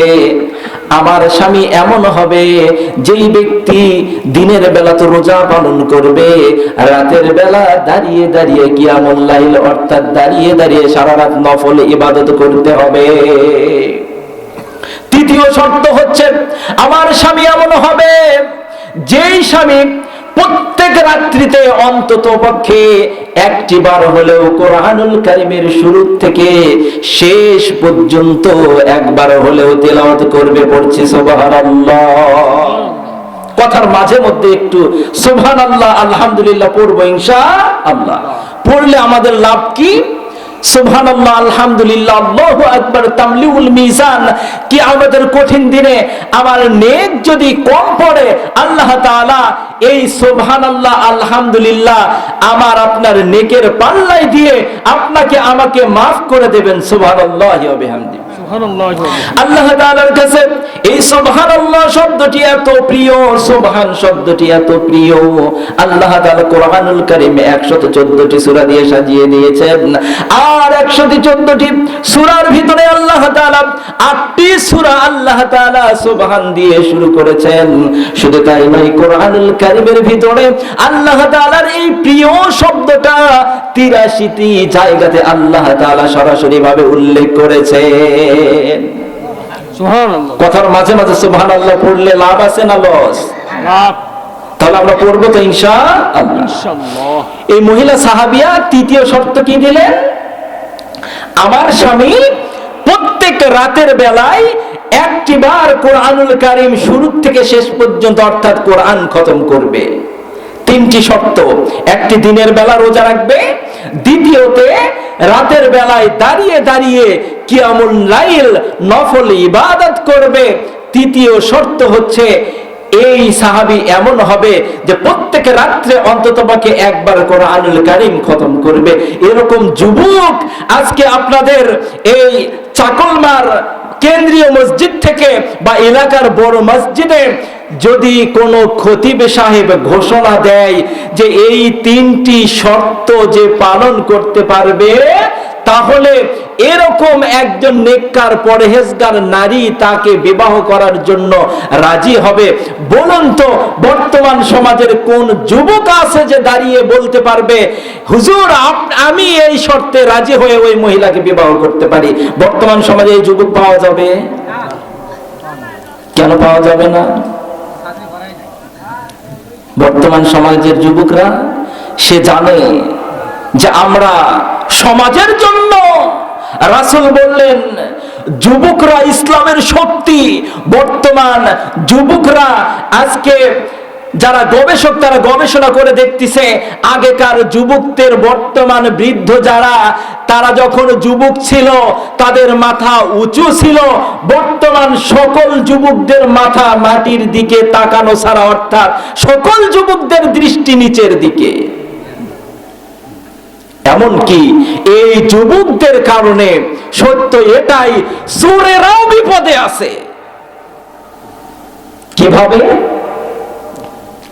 আমার স্বামী এমন হবে যেই ব্যক্তি দিনের বেলা তো রোজা পালন করবে, রাতের বেলা দাঁড়িয়ে দাঁড়িয়ে কিয়ামুল লাইল অর্থাৎ দাঁড়িয়ে দাঁড়িয়ে সারা রাত নফল ইবাদত করতে হবে। তৃতীয় শর্ত হচ্ছে, আমার স্বামী এমন হবে যেই স্বামী প্রত্যেক রাত্রিতে অন্তত পক্ষে একটি বার হলেও কোরআনুল কারীমের শুরু থেকে শেষ পর্যন্ত একবার হলেও তেলাওয়াত করবে, পড়ছে সুবহানাল্লাহ। কথার মাঝে মধ্যে একটু সুবহানাল্লাহ আলহামদুলিল্লাহ পড়বো ইনশাআল্লাহ। পড়লে আমাদের লাভ কি? সুবহানাল্লাহ আলহামদুলিল্লাহ আল্লাহু আকবার তামলিউল মিজান। কিয়ামতের কঠিন দিনে আমার নেক যদি কম পড়ে, আল্লাহ তাআলা এই সুবহানাল্লাহ আলহামদুলিল্লাহ আমার আপনার নেকের পাল্লাই দিয়ে আপনাকে আমাকে maaf করে দেবেন। সুবহানাল্লাহি ওয়া বিহামদিহি। আল্লাহ তাআলার কাছে এই সুবহানাল্লাহ শব্দটি এত প্রিয়, সুবহান শব্দটি এত প্রিয়, আল্লাহ তাআলা কোরআনুল কারীমে 114টি সূরা দিয়ে সাজিয়ে দিয়েছেন। আর 114টি সূরার ভিতরে আল্লাহ তাআলা 8টি সূরা আল্লাহ তাআলা সুবহান দিয়ে শুরু করেছেন। শুধু তাই নয়, কোরআনুল কারীমের ভিতরে আল্লাহ তাআলার এই প্রিয় শব্দটা 83টি জায়গাতে আল্লাহ তাআলা সরাসরি ভাবে উল্লেখ করেছেন। সুবহানাল্লাহ। কথার মাঝে মাঝে সুবহানাল্লাহ পড়লে লাভ আছে না লস? লাভ। তাহলে আমরা পড়বো তো ইনশাআল্লাহ। এই মহিলা সাহাবিয়া তৃতীয় শর্ত কি দিলেন? আমার স্বামী প্রত্যেক রাতের বেলায় একটিবার কোরআনুল কারীম শুরু থেকে শেষ পর্যন্ত অর্থাৎ কোরআন খতম করবে। 3টি শর্ত, একটি দিনের বেলা রোজা রাখবে, দ্বিতীয়তে রাতের বেলায় দাঁড়িয়ে দাঁড়িয়ে কিয়ামুল লাইল নফল ইবাদত করবে, তৃতীয় শর্ত হচ্ছে এই সাহাবী এমন হবে যে প্রত্যেক রাত্রে অন্ততপক্ষে একবার কোরআনুল কারীম খতম করবে। এরকম যুবক আজকে আপনাদের এই চাকলমার কেন্দ্রীয় মসজিদ থেকে বা এলাকার বড় মসজিদে যদি কোনো খতিব সাহেব ঘোষণা দেয় যে এই 3টি শর্ত যে পালন করতে পারবে, তাহলে এরকম একজন নেককার পরহেজগার নারী তাকে বিবাহ করার জন্য রাজি হবে? বলুন তো বর্তমান সমাজের কোন যুবক আছে যে দাঁড়িয়ে বলতে পারবে হুজুর আমি এই শর্তে রাজি হয়ে ওই মহিলাকে বিবাহ করতে পারি? বর্তমান সমাজে এই যুবক পাওয়া যাবে? কেন পাওয়া যাবে না? বর্তমান সমাজের যুবকরা সে জানে যে আমরা সমাজের জন্য, রাসূল বললেন যুবকরা ইসলামের শক্তি। বর্তমান যুবকরা আজকে যারা গবেষক তারা গবেষণা করে দেখতেছে আগেকার যুবকদের বর্তমান বৃদ্ধ যারা, তারা যখন যুবক ছিল তাদের মাথা উঁচু ছিল, বর্তমান সকল যুবকদের মাথা মাটির দিকে তাকানো ছাড়া, অর্থাৎ সকল যুবকদের দৃষ্টি নিচের দিকে। এমনকি এই যুবকদের কারণে সত্য এটাই, চোরেরাও বিপদে আছে। কিভাবে?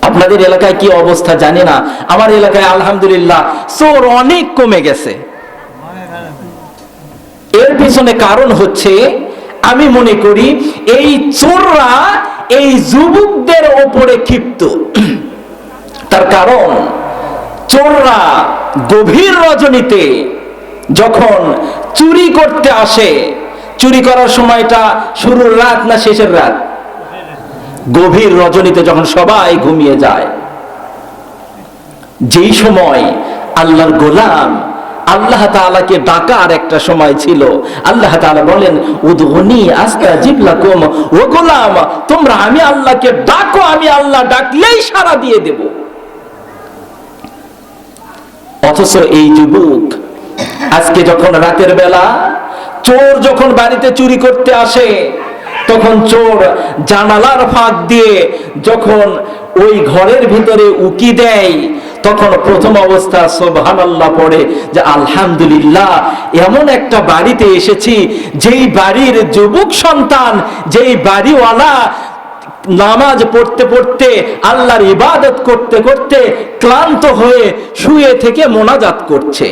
আপনাদের এলাকায় কি অবস্থা জানি না, আমার এলাকায় আলহামদুলিল্লাহ চোর অনেক কমে গেছে। এর পিছনে কারণ হচ্ছে, আমি মনে করি এই চোররা এই যুবকদের ওপরে ক্ষিপ্ত। তার কারণ চোররা গভীর রজনীতে যখন চুরি করতে আসে, চুরি করার সময়টা শুরুর রাত না শেষের রাত? গভীর রজনীতে যখন সবাই ঘুমিয়ে যায়, যেই সময় আল্লাহর গোলাম আল্লাহ তাআলাকে ডাকার একটা সময় ছিল। আল্লাহ তাআলা বলেন উদউনি আস্তাজিব লাকুম, ও গোলাম তোমরা আমি আল্লাহকে ডাকো, আমি আল্লাহ ডাকলেই সাড়া দিয়ে দেব। অথচ এই যুবক আজকে যখন রাতের বেলা চোর যখন বাড়িতে চুরি করতে আসে, তখন চোর জানালার ফাঁক দিয়ে যখন ওই ঘরের ভিতরে উকি দেয়, তখন প্রথম অবস্থা সুবহানাল্লাহ পড়ে যে আলহামদুলিল্লাহ এমন একটা বাড়িতে এসেছি যেই বাড়ির যুবক সন্তান, যেই বাড়িওয়ালা নামাজ পড়তে পড়তে আল্লাহর ইবাদত করতে করতে ক্লান্ত হয়ে শুয়ে থেকে মোনাজাত করছে।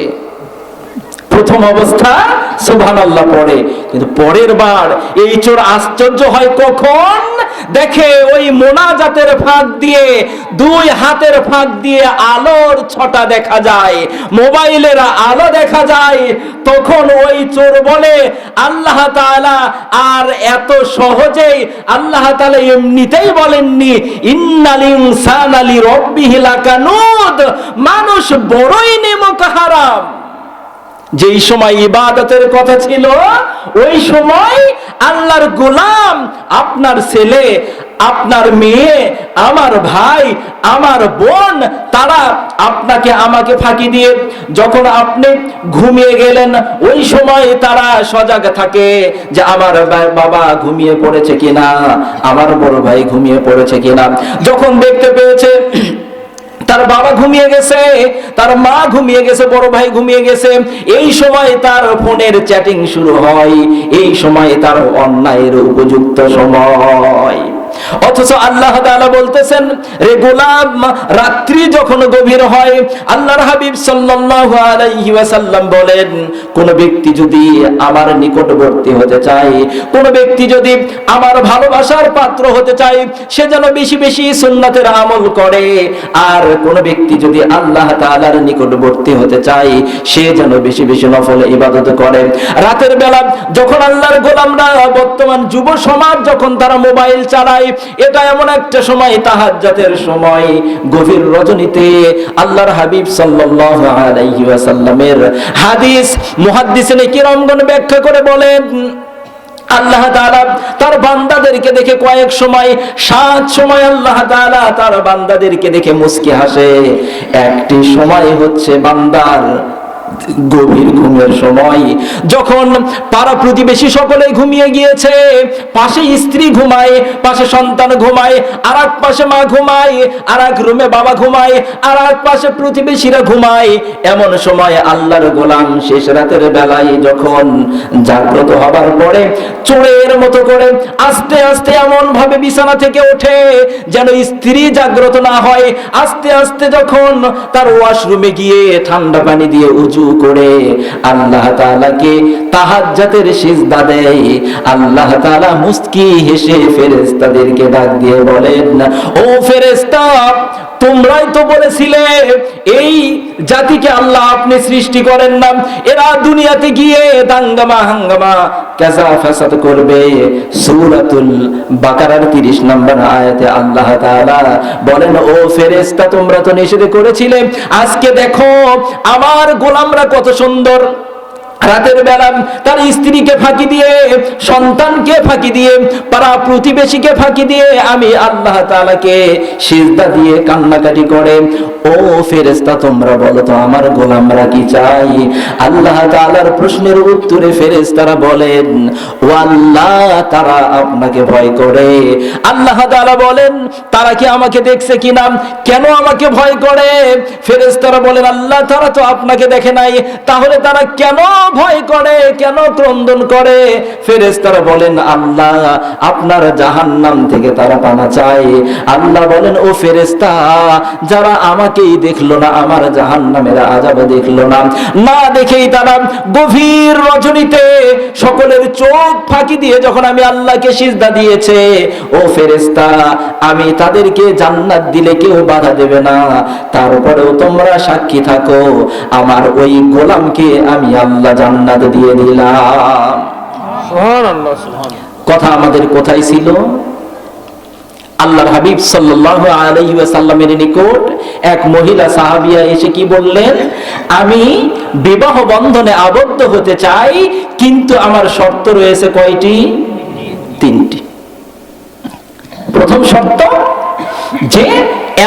প্রথম অবস্থা সুবহানাল্লাহ পড়ে, কিন্তু পরের বার এই চোর আশ্চর্য হয় কখন দেখে ওই মোনাজাতের ফাঁক দিয়ে, দুই হাতের ফাঁক দিয়ে আলোর ছটা দেখা যায়, মোবাইলের আলো দেখা যায়। তখন ওই চোর বলে আল্লাহ তাআলা আর এত সহজেই আল্লাহ তাআলা এমনিতেই বলেননি ইন্নাল ইনসানা লিরাব্বিহি লাকানুদ, মানুষ বড়ই নেমক হারাম। যেই সময় ইবাদতের কথা ছিল ওই সময় আল্লাহর গোলাম, আপনার ছেলে, আপনার মেয়ে, আমার ভাই, আমার বোন, তারা আপনাকে আমাকে ফাঁকি দিয়ে যখন আপনি ঘুমিয়ে গেলেন, ওই সময় তারা সজাগ থাকে যে আমার বাবা ঘুমিয়ে পড়েছে কিনা, আমার বড় ভাই ঘুমিয়ে পড়েছে কিনা। যখন দেখতে পেয়েছে তার বাবা ঘুমিয়ে গেছে, তার মা ঘুমিয়ে গেছে, বড় ভাই ঘুমিয়ে গেছে, এই সময় তার ফোনের চ্যাটিং শুরু হয়, এই সময় তার অন্যায়ের উপযুক্ত সময়। অথচ আল্লাহ তাআলা বলতেছেন রে গোলাম, রাত্রি যখন গভীর হয় আল্লাহর হাবিব সাল্লাল্লাহু আলাইহি ওয়াসাল্লাম বলেন কোন ব্যক্তি যদি আমার নিকটবর্তী হতে চায়, কোন ব্যক্তি যদি আমার ভালোবাসার পাত্র হতে চায়, সে যেন বেশি বেশি সুন্নাতের আমল করে। আর কোন ব্যক্তি যদি আল্লাহ তাআলার নিকটবর্তী হতে চায়, সে যেন বেশি বেশি নফল ইবাদত করে। রাতের বেলা যখন আল্লাহর গোলামরা, বর্তমান যুব সমাজ যখন তারা মোবাইল চালায়, এটা এমন একটা সময় তাহাজ্জুদের সময়, গভীর রজনীতে আল্লাহর হাবিব সাল্লাল্লাহু আলাইহি ওয়াসাল্লামের হাদিস মুহাদ্দিসিনে কিরামগণ ব্যাখ্যা করে বলেন আল্লাহ তাআলা তার বান্দাদেরকে দেখে কয়েক সময়, 7 সময় আল্লাহ তাআলা তার বান্দাদেরকে দেখে মুস্কি হাসে। একটি সময় হচ্ছে বান্দার গভীর ঘুমের সময়, যখন পাড়া প্রতিবেশী সকলে ঘুমিয়ে গিয়েছে, পাশে স্ত্রী ঘুমায়, পাশে সন্তান ঘুমায়, আর এক পাশে মা ঘুমায়, আর এক রুমে বাবা ঘুমায়, আর এক পাশে প্রতিবেশীরা ঘুমায়। এমন সময় আল্লাহর গোলাম শেষ রাতের বেলায় যখন জাগ্রত হবার পরে চোরের মতো করে আস্তে আস্তে এমন ভাবে বিছানা থেকে ওঠে যেন স্ত্রী জাগ্রত না হয়। আস্তে আস্তে যখন তার ওয়াশরুমে গিয়ে ঠান্ডা পানি দিয়ে উযু উঁচু করে আল্লাহ তাআলাকে তাহাজ্জুদের সিজদা দেয়, আল্লাহ তাআলা মুস্কি হেসে ফেরেশতাদেরকে ডাক দিয়ে বলেন, ও ফেরেশতা, তোমরাই তো বলেছিলে এই জাতিকে আল্লাহ আপনি সৃষ্টি করেন না, এরা দুনিয়াতে গিয়ে দাঙ্গামা হাঙ্গামা কাজা ফাসাদ করবে। সূরাতুল বাকারার 30 নম্বর আয়াতে আল্লাহ তাআলা বলেন, ও ফেরেশতা, তোমরা তো নিষেধ করেছিলে, আজকে দেখো আমার গোলামরা কত সুন্দর, রাতের বেলা তার স্ত্রীকে ফাঁকি দিয়ে, সন্তানকে ফাঁকি দিয়ে, পাড়া প্রতিবেশীকে ফাঁকি দিয়ে আমি আল্লাহ তাআলাকে সিজদা দিয়ে কান্নাকাটি করে। ও ফেরেশতা, তোমরা বলো তো আমার গোলামরা কি চাই? আল্লাহ তাআলার প্রশ্নের উত্তরে ফেরেশতারা বলেন, ও আল্লাহ, তারা আপনাকে ভয় করে। আল্লাহ তাআলা বলেন, তারা কি আমাকে দেখছে কিনা, কেন আমাকে ভয় করে? ফেরেশতারা বলেন, আল্লাহ, তারা তো আপনাকে দেখে নাই, তাহলে তারা কেন ভয় করে, কেন ক্রন্দন করে? ফেরেশতারা বলেন, আল্লাহ, আপনার জাহান্নাম থেকে তারা পানা চায়। আল্লাহ বলেন, ও ফেরেশতা, যারা আমাকেই দেখলো না, আমার জাহান্নামের আযাব দেখলো না, না দেখেই তারা গভীর রজনীতে সকলের চোখ ফাঁকি দিয়ে যখন আমি আল্লাহকে সিজদা দিয়েছে, ও ফেরেশতা, আমি তাদেরকে জান্নাত দিলে কেউ বাধা দেবে না, তারপরেও তোমরা সাক্ষী থাকো, আমার ওই গোলামকে আমি আল্লাহ জান্নাত দিয়ে দিলাম। সুবহানাল্লাহ, সুবহানাল্লাহ। কথা আমাদের কোথায় ছিল? আল্লাহর হাবিব সাল্লাল্লাহু আলাইহি ওয়াসাল্লামের নিকট এক মহিলা সাহাবিয়া এসে কি বললেন, আমি বিবাহ বন্ধনে আবদ্ধ হতে চাই, কিন্তু আমার শর্ত রয়েছে কয়টি? 3টি। প্রথম শর্ত যে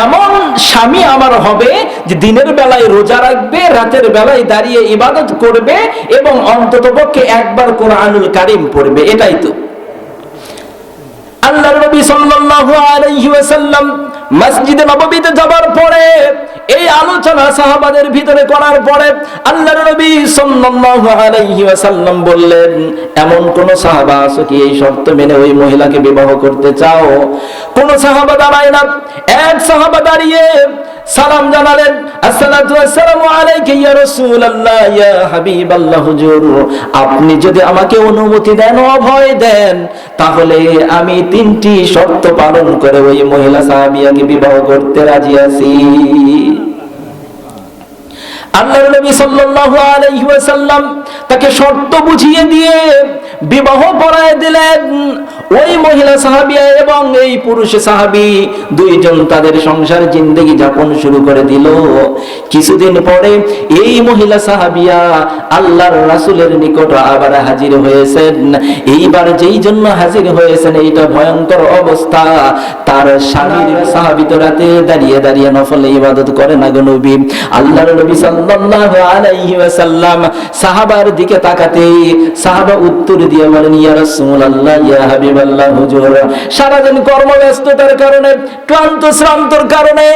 এমন স্বামী আমার হবে যে দিনের বেলায় রোজা রাখবে, রাতের বেলায় দাঁড়িয়ে ইবাদত করবে এবং অন্ততপক্ষে একবার কোরআনুল কারীম পড়বে। এটাই তো। আল্লাহর নবী সাল্লাল্লাহু আলাইহি ওয়াসাল্লাম মসজিদে নববীতে যাবার পরে এই আলোচনা সাহাবাদের ভিতরে করার পরে আল্লাহর নবী সাল্লাল্লাহু আলাইহি ওয়াসাল্লাম বললেন, এমন কোন সাহাবা আছে কি এই শর্ত মেনে ওই মহিলাকে বিবাহ করতে চাও? কোন সাহাবা দাঁড়ায় না। এক সাহাবা দাঁড়িয়ে সালাম জানালেন, আসসালাতু ওয়াসসালামু আলাইকা ইয়া রাসূলুল্লাহ, ইয়া হাবিবাল্লাহ, হুজুর, আপনি যদি আমাকে অনুমতি দেন, অভয় দেন, তাহলে আমি 3টি শর্ত পালন করে ওই মহিলা সাহাবিয়াকে বিবাহ করতে রাজি আছি। আল্লাহর নবী সাল্লাল্লাহু আলাইহি ওয়াসাল্লাম তাকে শর্ত বুঝিয়ে দিয়ে বিবাহ পড়ায় দিলেন। ওই মহিলা সাহাবিয়া এবং এই পুরুষ সাহাবী দুইজন তাদের সংসার জিন্দেগি যাপন শুরু করে দিল। কিছুদিন পরে এই মহিলা সাহাবিয়া আল্লাহর রাসূলের নিকট আবার হাজির হয়েছেন। এইবার যেই জন্য হাজির হয়েছেন এইটা ভয়ঙ্কর অবস্থা, তার স্বামীর সাহাবী তো রাতে দাঁড়িয়ে দাঁড়িয়ে নফল ইবাদত করে না গো নবী। আল্লাহর নবী সাল্লাল্লাহু আলাইহি ওয়াসাল্লাম সাহাবার দিকে তাকাতে সাহাবা উত্তর দিয়ে বলেন, ইয়া রাসূলুল্লাহ, ইয়া হাবিবাল্লাহ, হুজুর, সারাদিন কর্মব্যস্ততার কারণে, ক্লান্ত শ্রান্তর কারণে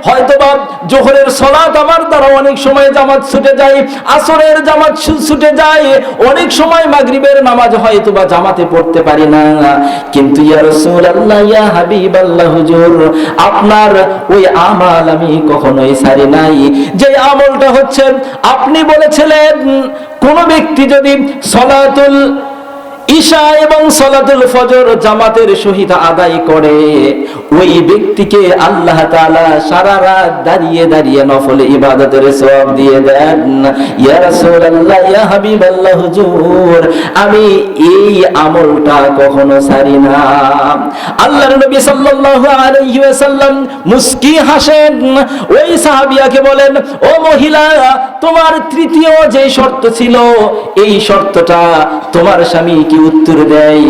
হয়তোবা জোহরের সালাত আমার দ্বারা অনেক সময় জামাত ছুটে যায়, আসরের জামাত ছুটে যায়, অনেক সময় মাগরিবের নামাজ হয়তোবা জামাতে পড়তে পারি না, কিন্তু ইয়া রাসূলুল্লাহ, ইয়া হাবিবাল্লাহ, হুজুর, আপনার ওই আমাল আমি কখনোই ছাড়ি নাই, যে আমলটা হচ্ছে আপনি বলেছিলেন কোন ব্যক্তি যদি সালাতুল ঈশা এবং সালাতুল ফজর জামাতের সহিত আদায় করে, ওই ব্যক্তিকে আল্লাহ তাআলা সারা রাত দাঁড়িয়ে দাঁড়িয়ে নফল ইবাদতের সওয়াব দিয়ে দেন। ইয়া রাসূলুল্লাহ, ইয়া হাবিবাল্লাহ, হুজুর, আমি এই আমলটা কখনো ছাড়ি না। আল্লাহর নবী সাল্লাল্লাহু আলাইহি ওয়াসাল্লাম মুস্কি হাসেন, ওই সাহাবিয়াকে বলেন, ও মহিলা, তোমার 3য় যে শর্ত ছিল, এই শর্তটা তোমার স্বামী কি উত্তর দেয়?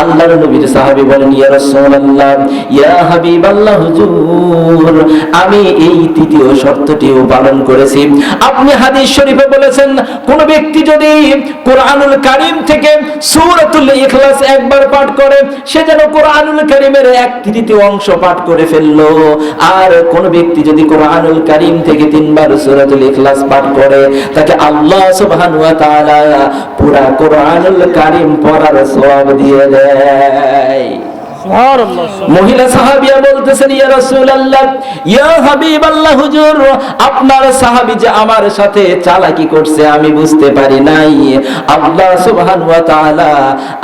আল্লাহর নবীর সাহাবী বলেন, ইয়া রাসূলুল্লাহ, ইয়া হাবিবাল্লাহ, হুজুর, আমি এই 3য় শর্তটিও পালন করেছি। আপনি হাদিস শরীফে বলেছেন, কোন ব্যক্তি যদি কোরআনুল কারীম থেকে সূরাতুল ইখলাস একবার পাঠ করে, সে যেন কোরআনুল কারীমের 1/3 অংশ পাঠ করে ফেললো। আর কোন ব্যক্তি যদি কোরআনুল কারীম থেকে 3বার সূরাতুল ইখলাস পাঠ করে, তাকে আল্লাহ সুবহানাহু ওয়া তাআলা পুরা কোরআনুল কারীম পড়ার সওয়াব দিয়ে দেয়। সুবহানাল্লাহ মহিলা সাহাবিয়া বলতেছেন, ইয়া রাসূলুল্লাহ, ইয়া হাবিবাল্লাহ, হুজুর আপনার সাহাবী যে আমার সাথে চালাকি করছে আমি বুঝতে পারি নাই। আল্লাহ সুবহানাহু ওয়া তাআলা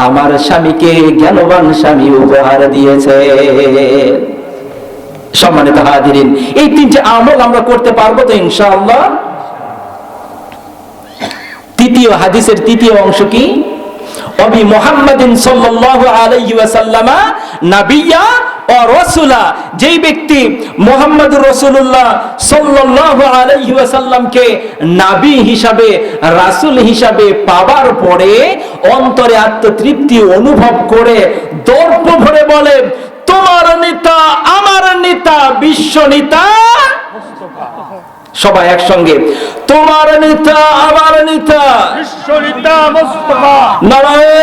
আমার স্বামীকে জ্ঞানবান স্বামী উপহার দিয়েছে। সম্মানিত হাজিরিন, এই তিনটে আমল আমরা করতে পারবো তো ইনশাআল্লাহ? তৃতীয় হাদিসের তৃতীয় অংশ কি? অবি মুহাম্মাদিন সাল্লাল্লাহু আলাইহি ওয়াসাল্লামা নাবিয়্যা ও রাসূলা, যেই ব্যক্তি মুহাম্মদুর রাসূলুল্লাহ সাল্লাল্লাহু আলাইহি ওয়াসাল্লামকে নবী হিসাবে, রাসূল হিসাবে পাবার পরে অন্তরে আত্মতৃপ্তি অনুভব করে দর্প ভরে বলে, তোমার নেতা, আমার নেতা, বিশ্ব নেতা সবাই একসঙ্গে, তোমার নেতা, আমার নেতা, বিশ্ব নেতা মুস্তাফা, নারায়ে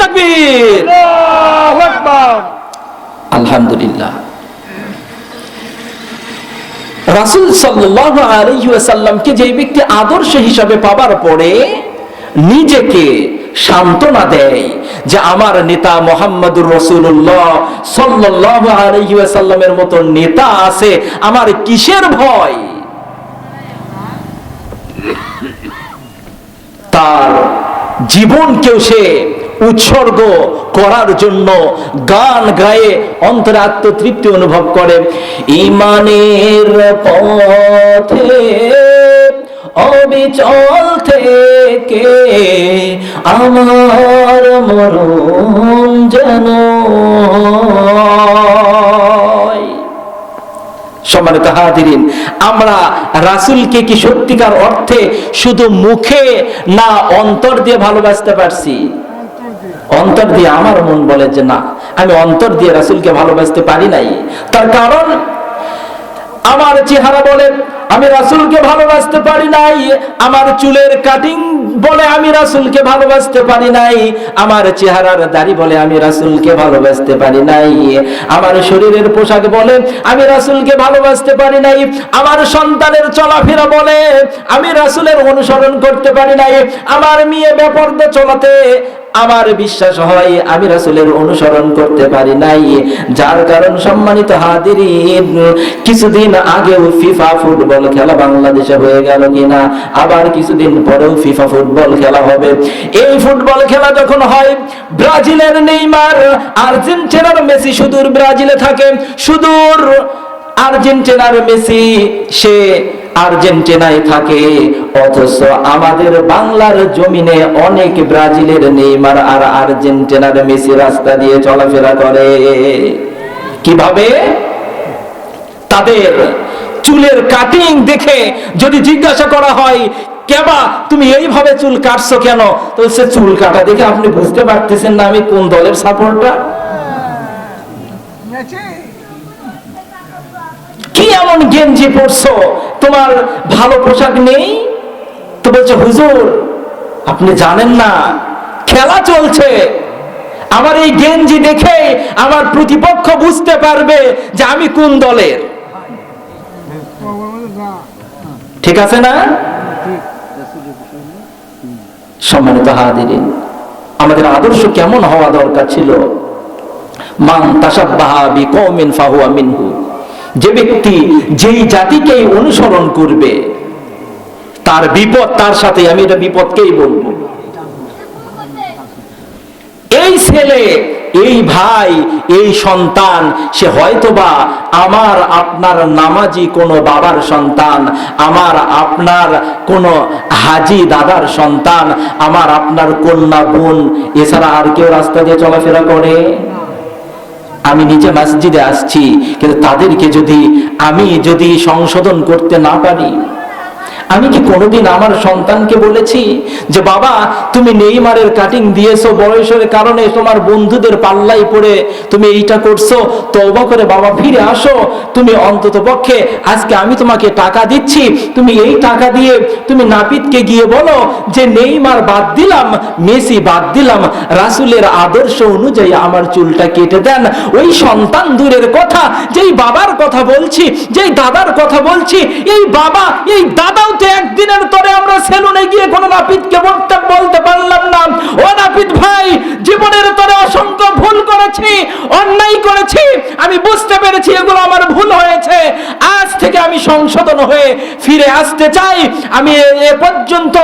তাকবীর, আল্লাহু আকবার। আলহামদুলিল্লাহ। রাসূল সাল্লাল্লাহু আলাইহি ওয়াসাল্লামকে যে ব্যক্তি আদর্শ হিসাবে পাবার পরে নিজেকে সান্ত্বনা দেয় যে আমার নেতা মুহাম্মদুর রাসূলুল্লাহ সাল্লাল্লাহু আলাইহি ওয়াসাল্লামের মতো নেতা আছে, আমার কিসের ভয়? তার জীবনকেও সে উৎসর্গ করার জন্য গান গায়ে অন্তরে আত্মতৃপ্তি অনুভব করে। ঈমানের পথে অবিচল থেকে আমার মরণ যেন। সম্মানিত হাজিরিন, আমরা রাসূলকে কি সত্যিকার অর্থে শুধু মুখে না অন্তর দিয়ে ভালোবাসতে পারছি? অন্তর দিয়ে আমার মন বলে যে না, আমি অন্তর দিয়ে রাসূলকে ভালোবাসতে পারি নাই। তার কারণ আমার চেহারা বলে আমি রাসূলকে ভালোবাসতে পারি নাই, আমার চুলের কাটিং বলে আমি রাসূলকে ভালোবাসতে পারি নাই, আমার চেহারার দাড়ি বলে আমি রাসূলকে ভালোবাসতে পারি নাই, আমার শরীরের পোশাক বলে আমি রাসূলকে ভালোবাসতে পারি নাই, আমার সন্তানের চলাফেরা বলে আমি রাসূলের অনুসরণ করতে পারি নাই, আমার মেয়ে বেপরদা চলাতে আমার বিশ্বাস হয় আমি রাসূলের অনুসরণ করতে পারি নাই। যার কারণ সম্মানিত হাজিরিন, কিছুদিন আগেও ফিফা ফুটবল খেলা বাংলাদেশে হয়ে গেল কিনা, আবার কিছুদিন পরেও ফিফা ফুটবল খেলা হবে। এই ফুটবল খেলা যখন হয়, ব্রাজিলের নেইমার, আর্জেন্টিনার মেসি সুদূর ব্রাজিলে থাকে, সুদূর আর্জেন্টিনার মেসি সে আর্জেন্টিনায় থাকে, অথচ আমাদের বাংলার জমিনে অনেক ব্রাজিলের নেইমার আর আর্জেন্টিনার মেসি রাস্তা দিয়ে চলাফেরা করে। কিভাবে? তাদের চুলের কাটিং দেখে যদি জিজ্ঞাসা করা হয়, কেবা তুমি এইভাবে চুল কাটছো কেন, তো সে চুল কাটা দেখে আপনি বুঝতে পারতেছেন না আমি কোন দলের সাপোর্টার? কি এমন গেঞ্জি পরছো, তোমার ভালো পোশাক নেই? তো বলছে হুজুর আপনি জানেন না খেলা চলছে, আমার এই গেঞ্জি দেখে আমার প্রতিপক্ষ বুঝতে পারবে যে আমি কোন দলের। ঠিক আছে না? সম্মানিত হাজিরিন, আমাদের আদর্শ কেমন হওয়া দরকার ছিল? মান তাশাব্বাহা বিকওমিন ফাহুয়া মিনহু, যে ব্যক্তি যেই জাতিকে অনুসরণ করবে তার বিপদ তার সাথে। আমি এটা বিপদকেই বলবো। এই ছেলে, এই ভাই, এই সন্তান সে হয়তোবা আমার আপনার নামাজি কোনো বাবার সন্তান, আমার আপনার কোনো হাজি দাদার সন্তান, আমার আপনার কন্যা বোন, এছাড়া আর কেউ রাস্তা দিয়ে চলাফেরা করে? আমি নিজে মসজিদে আসছি, কিন্তু তাদেরকে আমি যদি সংশোধন করতে না পারি, আমি কি কোনোদিন আমার সন্তানকে বলেছি যে বাবা তুমি নেইমারের কাটিং দিয়েছো, বয়সের কারণে তোমার বন্ধুদের পাল্লাই পড়ে তুমি এইটা করছো, তওবা করে বাবা ফিরে আসো, তুমি অন্তত পক্ষে আজকে আমি তোমাকে টাকা দিচ্ছি, তুমি এই টাকা দিয়ে তুমি নাপিতকে গিয়ে বলো যে নেইমার বাদ দিলাম, মেসি বাদ দিলাম, রাসূলের আদর্শ অনুযায়ী আমার চুলটা কেটে দেন। ওই সন্তান দূরের কথা, যেই বাবার কথা বলছি, যেই দাদার কথা বলছি, এই বাবা এই দাদাও তো একদিনের তরে আমরা সেলুনে গিয়ে কোনো নাপিতকে বলতে পারলাম না, ও নাপিত ভাই, জীবনের তরে অসংখ্য ভুল করেছি, অন্যায় করেছি, আমি বুঝতে পেরেছি এগুলো আমার ভুল হয়েছে, আজ থেকে আমি সংশোধন হয়ে ফিরে আসতে চাই। আমি এ পর্যন্ত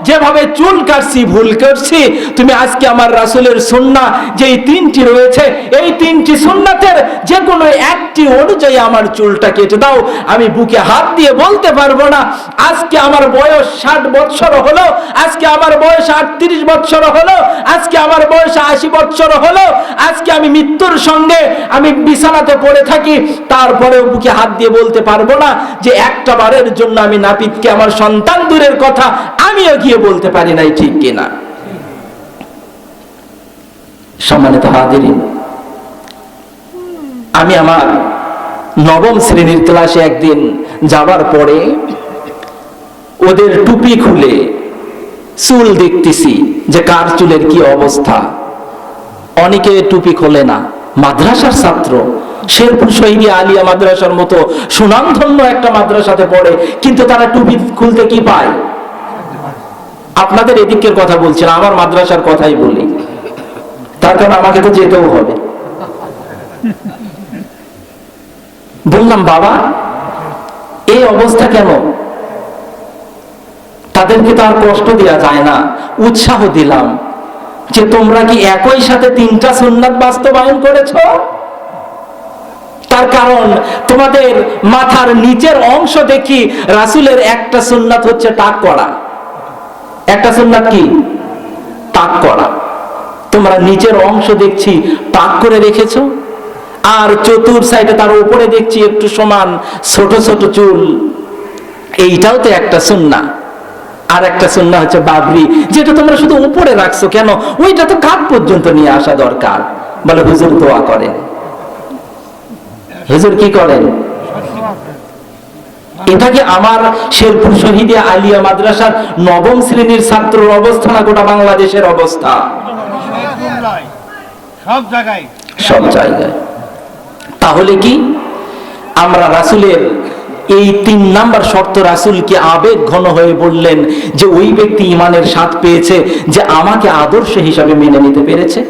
যেভাবে চুল কাটছি ভুল করছি, তুমি আজকে আমার রাসূলের সুন্নাহ যেই তিনটি রয়েছে, এই তিনটি সুন্নাতের যে কোনো একটি অনুযায়ী আমার চুলটা কেটে দাও। আমি বুকে হাত দিয়ে বলতে পারবো না আজকে আমার বয়স 60 বছর হলো, আজকে আমার বয়স 38 বছর হলো, আজকে আমার বয়স 80 বছর হলো, আজকে আমি মৃত্যুর সঙ্গে আমি বিছানাতে পড়ে থাকি, তারপরেও বুকে হাত দিয়ে বলতে পারবো না যে একটা বারের জন্য আমি নাপিতকে, আমার সন্তান দূরের কথা, আমিও গিয়ে বলতে পারি নাই, ঠিক কিনা? সম্মানিত হাজিরিন, আমি আমার নবম শ্রেণীর ক্লাসে একদিন যাবার পরে ওদের টুপি খুলে চুল দেখতেছি যে কার চুলের কি অবস্থা। অনেকে টুপি খোলে না, মাদ্রাসার ছাত্র, শেরপুর শহীদ আলিয়া মাদ্রাসার মতো সুনামধন্য একটা মাদ্রাসাতে পড়ে, কিন্তু তারা টুপি খুলতে কি পায়? আপনাদের এদিকের কথা বলছি না, আমার মাদ্রাসার কথাই বলি, তার কারণ আমাকে তো যেতেও হবে। বললাম, বাবা এই অবস্থা কেন? তাদেরকে তো আর কষ্ট দেওয়া যায় না, উৎসাহ দিলাম যে তোমরা কি একই সাথে তিনটা সুন্নাত বাস্তবায়ন করেছো? তার কারণ তোমাদের মাথার নিচের অংশ দেখি রাসূলের একটা সুন্নাত হচ্ছে টাক করা। একটা সুন্নাত কি? টাক করা। তোমরা নিচের অংশ দেখছি টাক করে রেখেছো, আর চতুর সাইডে তার উপরে দেখছি একটু সমান ছোট ছোট চুল। এইটাও তো একটা সুন্নাহ। আর একটা সুন্নাহ হচ্ছে বাবরি, যেটা তোমরা শুধু উপরে রাখছো কেন? ওইটা তো কাঁধ পর্যন্ত নিয়ে আসা দরকার। বলে হুজুর দোয়া করেন। হুজুর কি করেন? এটা কি আমার শেরপুর শহীদ আলিয়া মাদ্রাসার নবম শ্রেণীর ছাত্রের অবস্থা না গোটা বাংলাদেশের অবস্থা? সব জায়গায়। তাহলে কি আমরা রাসূলের এই 3 নাম্বার শর্ত, রাসূল কি আবেগ ঘন হয়ে বললেন যে ওই ব্যক্তি ঈমানের স্বাদ পেয়েছে যে আমাকে আদর্শ হিসাবে মেনে নিতে পেরেছে?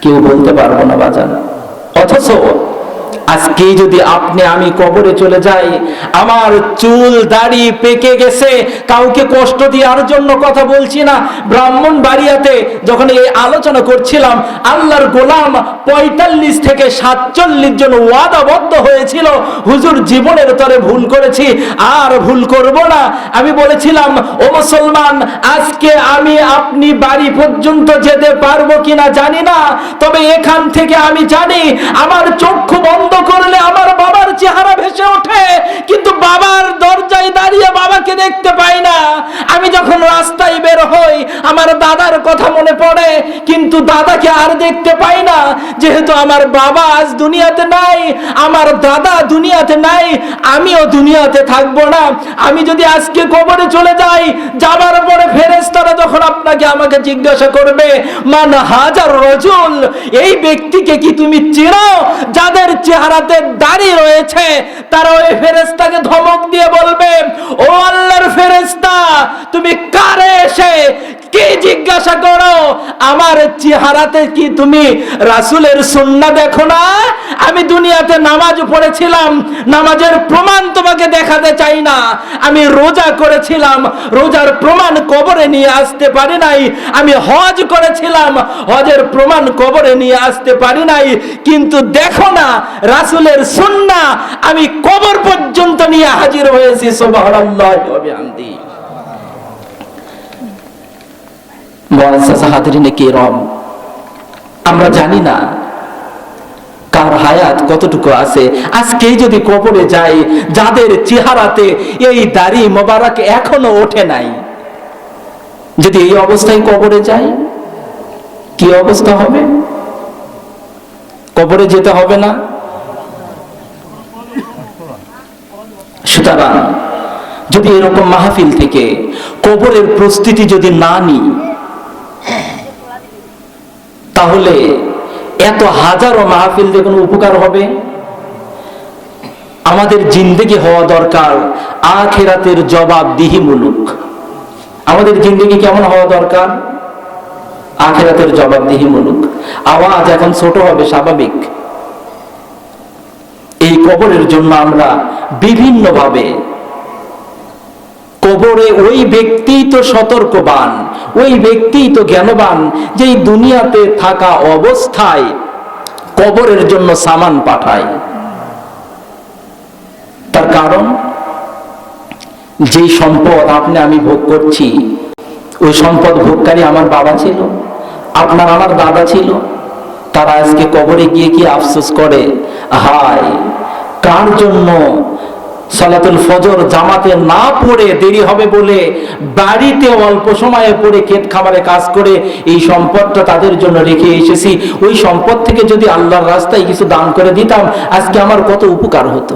কেউ বলতে পারবো না বাজান। অথচ আজকে যদি আপনি আমি কবরে চলে যাই, আমার চুল দাড়ি পেকে গেছে, কাউকে কষ্ট দেওয়ার জন্য কথা বলছি না। ব্রাহ্মণবাড়িয়াতে যখন এই আলোচনা করছিলাম, আল্লাহর গোলাম 45 থেকে 47 জন ওয়াদাবদ্ধ হয়েছিল, হুজুর জীবনের তরে ভুল করেছি, আর ভুল করব না। আমি বলেছিলাম, ও মুসলমান, আজকে আমি আপনি বাড়ি পর্যন্ত যেতে পারবো কিনা জানি না, তবে এখান থেকে আমি জানি আমার চক্ষু বন্ধ করলে আমার বাবার চেহারা ভেসে ওঠে, কিন্তু বাবার দরজায় দাঁড়িয়ে বাবাকে দেখতে পাই না। আমি যখন রাস্তায় বের হই আমার দাদার কথা মনে পড়ে, কিন্তু দাদাকে আর দেখতে পাই না। যেহেতু আমার বাবা আজ দুনিয়াতে নাই, আমার দাদা দুনিয়াতে নাই, আমিও দুনিয়াতে থাকবো না। আমি যদি আজকে কবরে চলে যাই, যাবার পরে ফেরেশতারা যখন আপনাকে আমাকে জিজ্ঞাসা করবে, মান হাজার রাজুল, এই ব্যক্তিকে কি তুমি চেনো? যাদের চেহারাতে দাড়ি রয়েছে, তারা ওই ফেরেশতাকে ধমক দিয়ে বলবে, ও আল্লাহর ফেরেশতা, তুমি কারে এসে কি জিজ্ঞাসা করো? আমার চেহারাতে কি তুমি রাসূলের সুন্নাহ দেখো না? আমি দুনিয়াতে নামাজ পড়েছিলাম, নামাজের প্রমাণ তোমাকে দেখাতে চাই না। আমি রোজা করেছিলাম, রোজার প্রমাণ কবরে নিয়ে আসতে পারি নাই। আমি হজ করেছিলাম, হজের প্রমাণ কবরে নিয়ে আসতে পারি নাই। কিন্তু দেখো না, রাসূলের সুন্নাহ আমি কবর পর্যন্ত নিয়ে হাজির হয়েছি। সুবহানাল্লাহি ওয়া বিহামদিহি। আমরা জানি না কার হায়াত কতটুকু আছে। আজকে যদি কবরে যাই, যাদের চেহারাতে এই দাড়ি মোবারক এখনো ওঠে নাই, যদি এই অবস্থায় কবরে যাই, কি অবস্থা হবে? কবরে যেতে হবে না? সুতরাং যদি এরকম মাহফিল থেকে কবরের প্রস্তুতি যদি না নিই, তাহলে এত হাজারো মাহফিল দিয়ে কোনো উপকার হবে? আমাদের জিন্দেগি হওয়া দরকার আখিরাতের জবাবদিহিমূলক। আমাদের জিন্দেগি কেমন হওয়া দরকার? আখিরাতের জবাবদিহিমূলক। আওয়াজ এখন ছোট হবে স্বাভাবিক। এই কবরের জন্য আমরা বিভিন্নভাবে, কবরে ওই ব্যক্তি তো সতর্কবান, ওই ব্যক্তি তো জ্ঞানবান যে এই দুনিয়াতে থাকা অবস্থায় কবরের জন্য সামান পাঠায়। তার কারণ, যে সম্পদ আপনি আমি ভোগ করছি, ওই সম্পদ ভোগকারী আমার বাবা ছিল, আপনার আমার দাদা ছিল। তারা আজকে কবরে গিয়ে কি আফসোস করে, হায় কার জন্য সালাতুল ফজর জামাতে না পড়ে দেরি হবে বলে বাড়িতে অল্প সময়ে পড়ে ক্ষেত খামারে কাজ করে এই সম্পদটা তাদের জন্য রেখে এসেছি। ওই সম্পদ থেকে যদি আল্লাহর রাস্তায় কিছু দান করে দিতাম, আজকে আমার কত উপকার হতো।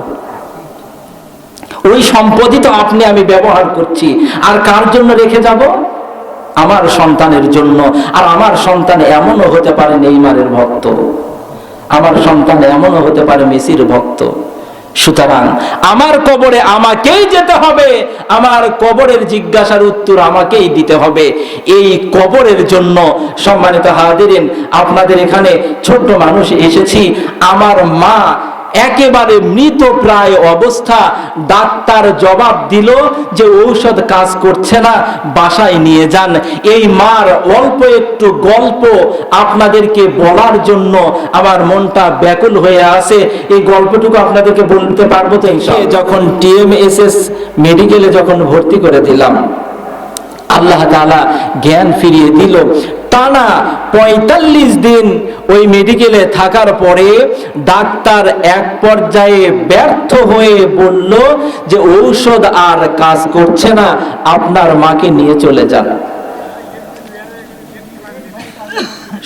ওই সম্পদই তো আপনি আমি ব্যবহার করছি। আর কার জন্য রেখে যাব? আমার সন্তানের জন্য। আর আমার সন্তান এমনও হতে পারে নেইমারের ভক্ত, আমার সন্তান এমনও হতে পারে মেসির ভক্ত। সুতরাং আমার কবরে আমাকেই যেতে হবে, আমার কবরের জিজ্ঞাসার উত্তর আমাকেই দিতে হবে। এই কবরের জন্য সম্মানিত হাজিরিন, আপনাদের এখানে ছোট্ট মানুষ এসেছি। আমার মা একেবারে মৃত প্রায় অবস্থা, ডাক্তার জবাব দিল যে ঔষধ কাজ করছে না, বাসায় নিয়ে যান। এই মার অল্প একটু গল্প আপনাদেরকে বলার জন্য আমার মনটা ব্যাকুল হয়ে আছে। এই গল্পটুকু আপনাদেরকে বলতে পারবো তো ইনশাআল্লাহ। যখন TMSS মেডিকেলে যখন ভর্তি করে দিলাম, আল্লাহ তাআলা জ্ঞান ফিরিয়ে দিল। টানা 45 দিন ওই মেডিকেলে থাকার পরে ডাক্তার এক পর্যায়ে ব্যর্থ হয়ে বলল যে ঔষধ আর কাজ করছে না, আপনার মাকে নিয়ে চলে যান।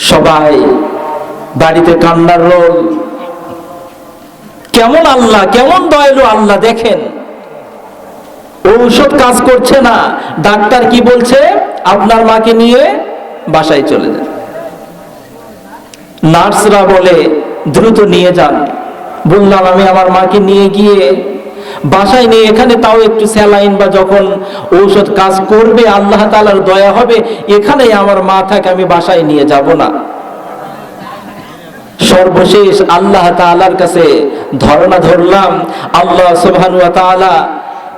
সবাই বাড়িতে কান্নার রোল। কেমন আল্লাহ, কেমন দয়ালু আল্লাহ দেখেন। ঔষধ কাজ করছে না, ডাক্তার কি বলছে? আপনার মাকে নিয়ে বাসায় চলে যান। নার্সরা বলে দ্রুত নিয়ে যান। বললাম আমি আমার মাকে নিয়ে গিয়ে বাসায় নিয়ে, এখানে তাও একটু স্যালাইন বা যখন ঔষধ কাজ করবে, আল্লাহ তাআলার দয়া হবে, এখানেই আমার মা থাকে, আমি বাসায় নিয়ে যাব না। সর্বশেষ আল্লাহ তাআলার কাছে ধরনা ধরলাম। আল্লাহ সুবহানাহু ওয়া তাআলা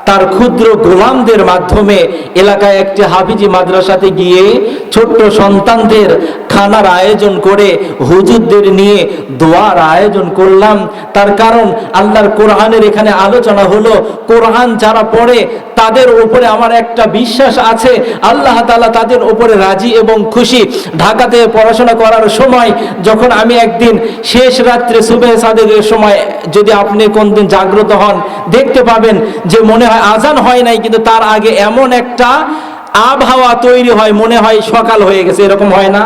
তার ক্ষুদ্র গোলামদের মাধ্যমে এলাকায় একটি হাফিজি মাদ্রাসাতে গিয়ে ছোট্ট সন্তানদের খানার আয়োজন করে হুজুরদের নিয়ে দোয়ার আয়োজন করলাম। তার কারণ আল্লাহর কোরআনের এখানে আলোচনা হলো, কোরআন যারা পড়ে তাদের উপরে আমার একটা বিশ্বাস আছে, আল্লাহ তাআলা তাদের উপরে রাজি এবং খুশি। ঢাকাতে পড়াশোনা করার সময় যখন আমি একদিন শেষ রাত্রে সুবহে সাদেকের সময়, যদি আপনি কোনদিন জাগ্রত হন দেখতে পাবেন যে মনে হয় আজান হয় নাই, কিন্তু তার আগে এমন একটা আবহাওয়া তৈরি হয়, মনে হয় সকাল হয়ে গেছে, এরকম হয় না?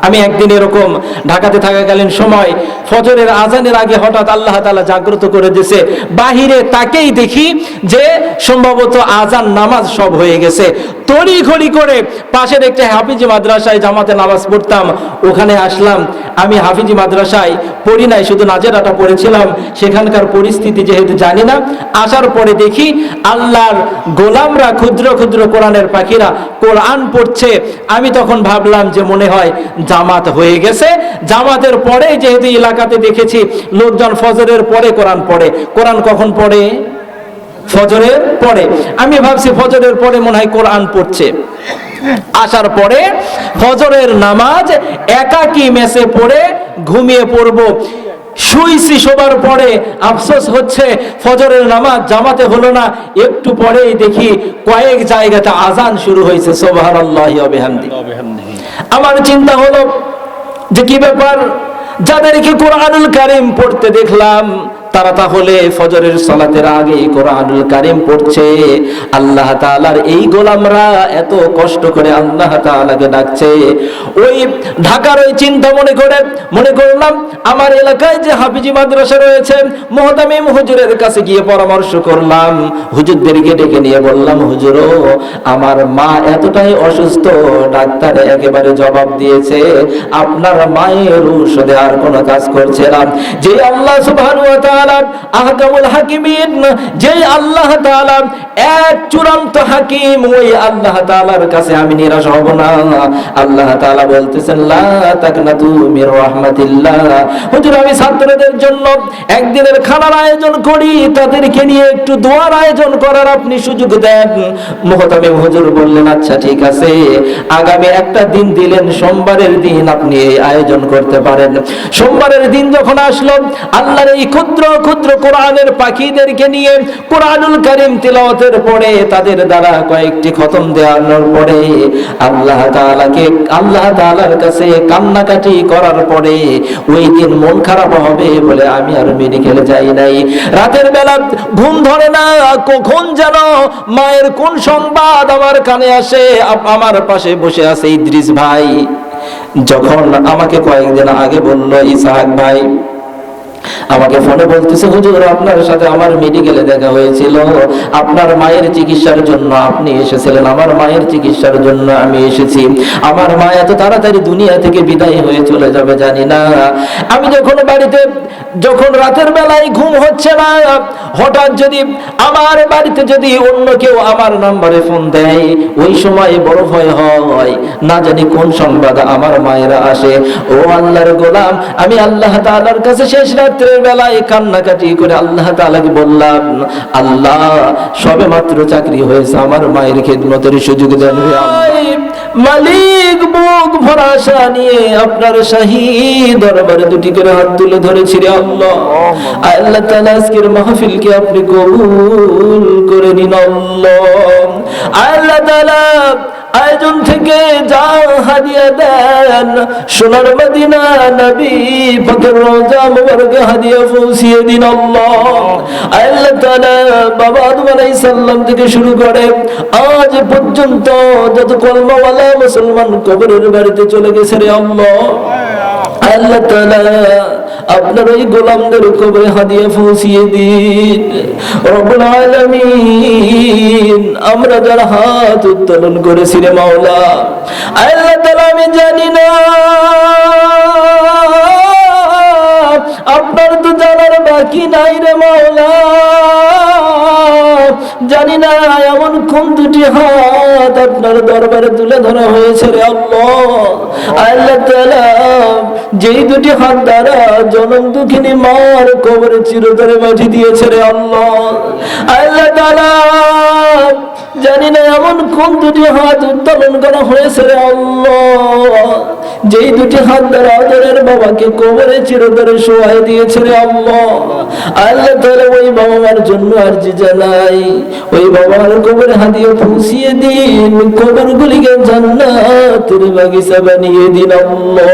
আমি একদিন এরকম ঢাকাতে থাকাকালীন সময় ফজরের আজানের আগে হঠাৎ আল্লাহ তাআলা জাগ্রত করে দিয়েছে। বাহিরে তাকেই দেখি যে সম্ভবত আজান নামাজ সব হয়ে গেছে। তড়িঘড়ি করে পাশের একটা হাফিজি মাদ্রাসায় জামাতে নামাজ পড়তাম, ওখানে আসলাম। আমি হাফিজি মাদ্রাসায় পড়ি নাই, শুধু নাজেরাটা পড়েছিলাম। সেখানকার পরিস্থিতি যেহেতু জানি না, আসার পরে দেখি আল্লাহর গোলামরা, ক্ষুদ্র ক্ষুদ্র কোরআনের পাখিরা কোরআন পড়ছে। আমি তখন ভাবলাম যে মনে হয় জামাত হয়ে গেছে। জামাতের পরে যেহেতু এলাকাতে দেখেছি লোকজন ফজরের পরে কোরআন পড়ে। কোরআন কখন পড়ে? ফজরের পরে। আমি ভাবছি ফজরের পরে মনে হয় কোরআন পড়ছে। আসার পরে ফজরের নামাজ একাকী মেসে পড়ে ঘুমিয়ে পড়বো। শুইছি, শোবার পরে আফসোস হচ্ছে ফজরের নামাজ জামাতে হলো না। একটু পরেই দেখি কয়েক জায়গাতে আজান শুরু হয়েছে। সুবহানাল্লাহি ওয়া বিহামদিহি। আমার চিন্তা হলো যে কি ব্যাপার, যাদেরকে কোরআনুল কারীম পড়তে দেখলাম তারা তাহলে ফজরের সালাতের আগে কোরআনুল কারীম পড়ছে। আল্লাহ তাআলার এই গোলামরা এত কষ্ট করে আল্লাহ তাআলাকে ডাকছে। ওই ঢাকার ওই চিন্তা মনে করলাম আমার এলাকায় যে হাফিজি মাদ্রাসা রয়েছে, মুহতামিম হুজুরের কাছে গিয়ে পরামর্শ করলাম। হুজুরদেরকে ডেকে নিয়ে বললাম, হুজুর আমার মা এতটাই অসুস্থ, ডাক্তার একেবারে জবাব দিয়েছে আপনার মায়ের ঔষধে আর কোনো কাজ করছে না। যে আল্লাহ সুবহানাহু ওয়া তাআলা তাআলা আহকামুল হাকিমিন, যে আল্লাহ তাআলা এক চূড়ান্ত হাকিম, ওই আল্লাহ তাআলার কাছে আমি নিরাশ হব না। আল্লাহ তাআলা বলতেছেন লা তাকনাতু মির রাহমাতিল্লাহ। হুজুর, আমি ছাত্রদের জন্য একদিনের খানার আয়োজন করি, তাদেরকে নিয়ে একটু দোয়ার আয়োজন করার আপনি সুযোগ দেন। মুহতামিম হুজুর বললেন আচ্ছা ঠিক আছে, আগামী একটা দিন দিলেন, সোমবারের দিন আপনি এই আয়োজন করতে পারেন। সোমবারের দিন যখন আসলো, আল্লাহর এই ক্ষুদ্র ক্ষুদ্র কোরআনের পাখিদেরকে নিয়ে কোরআনুল কারীম তিলাওয়াতের পরে তাদের দ্বারা কয়েকটি খতম দেওয়ানোর পরে আল্লাহ তাআলার কাছে কান্নাকাটি করার পরে ওই দিন মন খারাপ হবে বলে আমি আর মেডিকেলে যাই নাই। রাতের বেলা ঘুম ধরে না, কখন যেন মায়ের কোন সংবাদ আমার কানে আসে। আমার পাশে বসে আছে ইদ্রিস ভাই, যখন আমাকে কয়েকদিন আগে বলল ইসহাক ভাই, আমাকে ফোনে বলতেছে হুজুর আপনার সাথে আমার মেডিকেলে দেখা হয়েছিল, আপনার মায়ের চিকিৎসার জন্য আপনি এসেছিলেন, আমার মায়ের চিকিৎসার জন্য আমি এসেছি। আমার মা এত তাড়াতাড়ি দুনিয়া থেকে বিদায় হয়ে চলে যাবে জানি না। আমি যখন রাতের বেলায় ঘুম হচ্ছে না, হঠাৎ যদি আমার বাড়িতে যদি অন্য কেউ আমার নাম্বারে ফোন দেয়, ওই সময় বড় ভয় হয়, না জানি কোন সংবাদ আমার মায়েরা আসে। ও আল্লাহর গোলাম, আমি আল্লাহ তাআলার কাছে শেষ রাত্রের বেলায় কান্নাকাটি করে আল্লাহ তাআলাকে বললাম, আল্লাহ সবে মাত্র চাকরি হয়েছে, আমার মায়ের খেদমতের সুযোগ দেন হে আল্লাহ। মালিক বুক ভরা আশা নিয়ে আপনার শাহী দরবারে দুটি করে হাত তুলে ধরেছি রে আল্লাহ। আল্লাহ তাআলা আজকের মাহফিলকে আপনি কবুল করে নিন আল্লাহ। আল্লাহ তাআলা আয়োজন থেকে যা হাদিয়া দেন, সোনার মদিনা নবী পাকের রওজা মুবারকে হাদিয়া পৌঁছিয়ে দিন আল্লাহ। আল্লাহ তাআলা বাবা আদম আলাইহিস সালাম থেকে শুরু করে আজ পর্যন্ত যত কলমাওয়ালা মুসলমান কবরের বাড়িতে চলে গেছে রে আল্লাহ, আল্লাহ তাআলা আপনার ওই গোলামদের কবরে হাদিয়া পৌঁছিয়ে দিন রব্বুল আলামিন। আমরা যারা হাত উত্তোলন করেছি রে মাওলা, আল্লাহ তাআলা আমি জানি না, আপনার তো জানার বাকি নাই রে মাওলা, জানি না এমন কোন দুটি হাত আপনার দরবারে তুলে ধরা হয়েছে রে আল্লাহ। আল্লাহ তাআলা যেই দুটি হাত দ্বারা জনম দুঃখিনী মার কবরে চিরতরে মাটি দিয়েছে রে আল্লাহ, আল্লাহ তাআলা জানি না এমন কোন দুটি হাত উত্তোলন করা হয়েছে রে আল্লাহ, যেই দুটি হাত দ্বারা আদরের বাবাকে কবরে চিরতরে শোয়াই দিয়েছে রে আল্লাহ। আল্লাহ তাআলা ওই বাবার জন্য আরজি জানাই, ওই বাবার কবরে হাদিয়া পৌঁছিয়ে দিন, কবরগুলিকে জান্নাতের বাগিচা বানিয়ে দিন আল্লাহ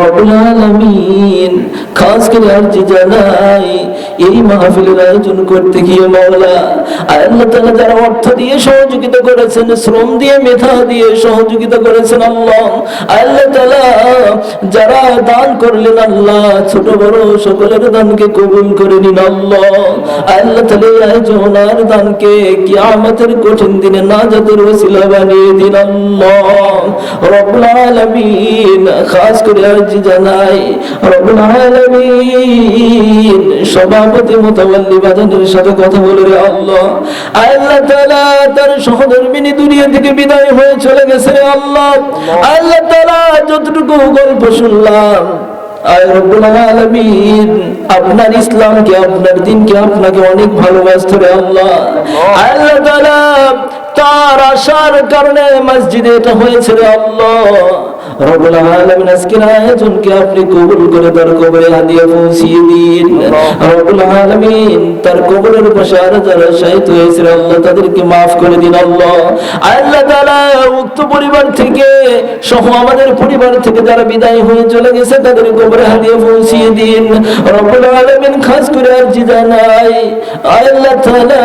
রব্বুল আলামিন। খাস করে আরজি জানাই, এই মাহফিলের আয়োজন করতে গিয়ে মাওলা আল্লাহ তাআলা যারা অর্থ দিয়ে সহযোগিতা করেছেন, শ্রম দিয়ে মেধা দিয়ে সহযোগিতা করেছেন আল্লাহ, আল্লাহ তাআলা যারা দান করলেন আল্লাহ, ছোট বড় সকলের দানকে কবুল করে নিন আল্লাহ। আল্লাহ তাআলা এই আয়োজন আর দানকে কিয়ামতের কঠিন দিনে নাজাতের ওসিলা বানিয়ে দিন আল্লাহ রব্বুল আলামিন। খাস করে আরজি জানাই রব্বুল আলামিন, সভাপতি মুতাওয়াল্লি বাজানের সাথে কথা বলে রে আল্লাহ, আল্লাহ তাআলা তার সহধর্মিনী দুনিয়া থেকে বিদায় হয়ে চলে গেছে রে আল্লাহ। আল্লাহ তাআলা যতটুকু গল্প শুনলাম, আয় রব্বুল আলামিন, আপনার ইসলামকে আপনার দ্বীনকে আপনাকে অনেক ভালোবাসতে রে আল্লাহ। আল্লাহ তাআলা তার আশার কারণে মসজিদে এটা হয়েছে রে আল্লাহ রব্বুল আলামিন। আজকের আয়োজনকে আপনি কবুল করে তার কবরে হাদিয়া পৌঁছিয়ে দিন রব্বুল আলামিন। তার কবরের পাশে আর যারা শহীদ হয়েছে আল্লাহ তাদেরকে মাফ করে দিন আল্লাহ। আল্লাহ তাআলা উক্ত পরিবার থেকে সহ আমাদের পরিবার থেকে যারা বিদায় হয়ে চলে গেছে তাদের কবরে হাদিয়া পৌঁছিয়ে দিন রব্বুল আলামিন। খাস করে আরজি জানাই, আল্লাহ তাআলা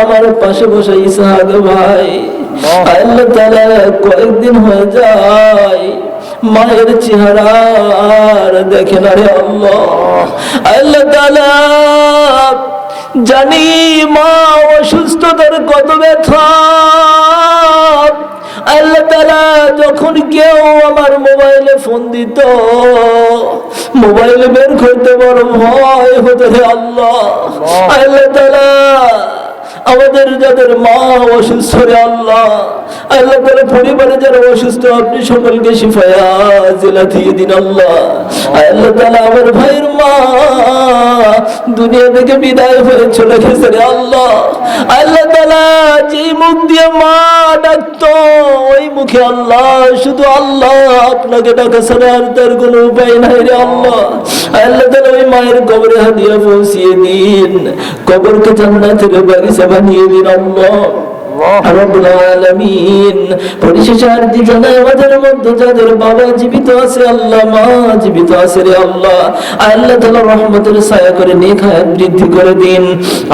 আমার পাশে বসে ইসহাক ভাই, আল্লাহ তাআলা কয়েকদিন হয়ে যায় মায়ের চেহারা আর দেখে না রে আল্লাহ। আল্লাহ তাআলা জানি মা অসুস্থতার কত ব্যথা, আল্লাহ তাআলা যখন কেউ আমার মোবাইলে ফোন দিত, মোবাইল বের করতে বড় ভয় হতো রে আল্লাহ। আল্লাহ তাআলা আমাদের যাদের মা অসুস্থ রে আল্লাহ, আল্লাহ তাআলা পরিবারে যারা অসুস্থ আপনি সকলকে শিফায়া আজিলা দিয়ে দিন আল্লাহ। আল্লাহ তাআলা আমার ভাইয়ের মা দুনিয়া থেকে বিদায় হয়ে চলে গেছে রে আল্লাহ। আল্লাহ তাআলা যে মুখ দিয়ে মা ডাকতো ওই মুখে আল্লাহ শুধু আল্লাহ আপনাকে ডাকা ছাড়া আর তার কোনো উপায় নাই রে আল্লাহ। আল্লাহ তাআলা ওই মায়ের কবরে হাদিয়া পৌঁছিয়ে দিন, কবরকে জান্নাতের বাগিচা বানিয়ে দিন আল্লাহ রব্বুল আলামিন। পরিশেষে আরজি জানাই আমাদের মধ্যে যাদের বাবা জীবিত আছে আল্লাহ, মা জীবিত আছে রে আল্লাহ, আল্লাহ তাআলা রহমতের ছায়া করে নেক হায়াত বৃদ্ধি করে দিন।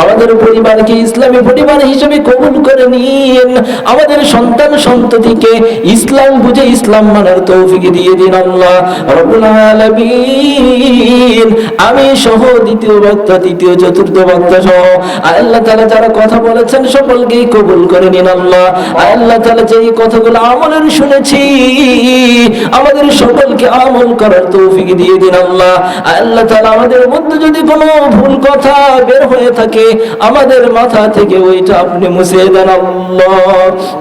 আমাদের পরিবারকে ইসলামী পরিবার হিসেবে কবুল করে নিন। আমাদের সন্তান সন্ততিকে ইসলাম বুঝে ইসলাম মানার তৌফিক দিয়ে দিন আল্লাহ রব্বুল আলামিন। আমি সহ দ্বিতীয় বক্তা, তৃতীয়, চতুর্থ বক্তা সহ আল্লাহ তাআলা যারা কথা বলেছেন সকলকেই কবুল করে নিন আল্লাহ। আল্লাহ তাআলা যেই কথাগুলো আমলের শুনেছি আমাদের সকলকে আমল করার তৌফিক দিয়ে দিন আল্লাহ। আল্লাহ তাআলা আমাদের মধ্যে যদি কোনো ভুল কথা বের হয়ে থাকে আমাদের মাথা থেকে ওইটা আপনি মুছে দেন আল্লাহ।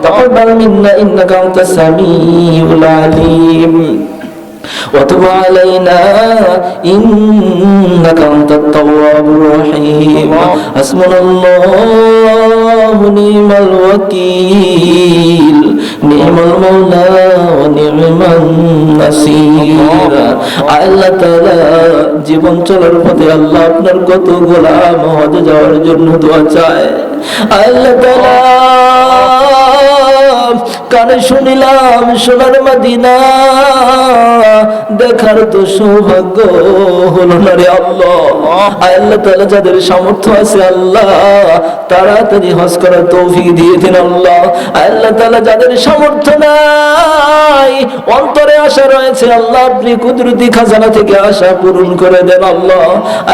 তাকাব্বাল মিন্না ইন্নাকা আনতাস সামিউল আলিম وتب علينا إنك أنت التواب الرحيم حسبنا الله ونعم الوكيل نعم المولى ونعم النصير। আল্লাহ তাআলা জীবন চলার পথে আল্লাহ আপনার কত গোলাম হজ যাওয়ার জন্য দোয়া চায়। আল্লাহ তাআলা কানে শুনিলাম সোনার মদিনা দেখার তো সৌভাগ্য হলো না রে আল্লাহ। আল্লাহ তাআলা যাদের সামর্থ্য আছে আল্লাহ তাড়াতাড়ি হজ করার তৌফিক দিয়ে দিন আল্লাহ। আল্লাহ তাআলা যাদের সামর্থ্য নাই অন্তরে আশা রয়েছে আল্লাহ আপনি কুদরতি খাজানা থেকে আশা পূরণ করে দেন আল্লাহ।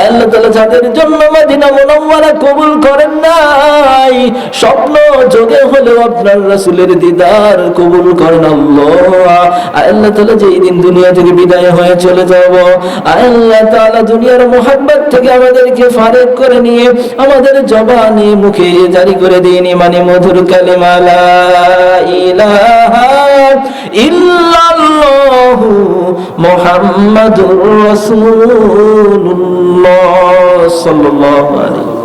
আল্লাহ তাআলা যাদের জন্য মদিনা মুনাওয়ারা কবুল করেন নাই স্বপ্ন যোগে হলেও আপনার রাসূলের দিদার কবুল করেন আল্লাহ। আল্লাহ তাআলা যেই দিন দুনিয়া থেকে বিদায় হয়ে চলে যাব আল্লাহ তাআলা দুনিয়ার মুহাব্বত থেকে আমাদেরকে ফারেক করে নিয়ে আমাদের জবানে মুখে জারি করে দিন ইমানে মধুর কালিমা লা ইলাহা ইল্লাল্লাহু মুহাম্মাদুর রাসূলুল্লাহ সাল্লাল্লাহু আলাইহি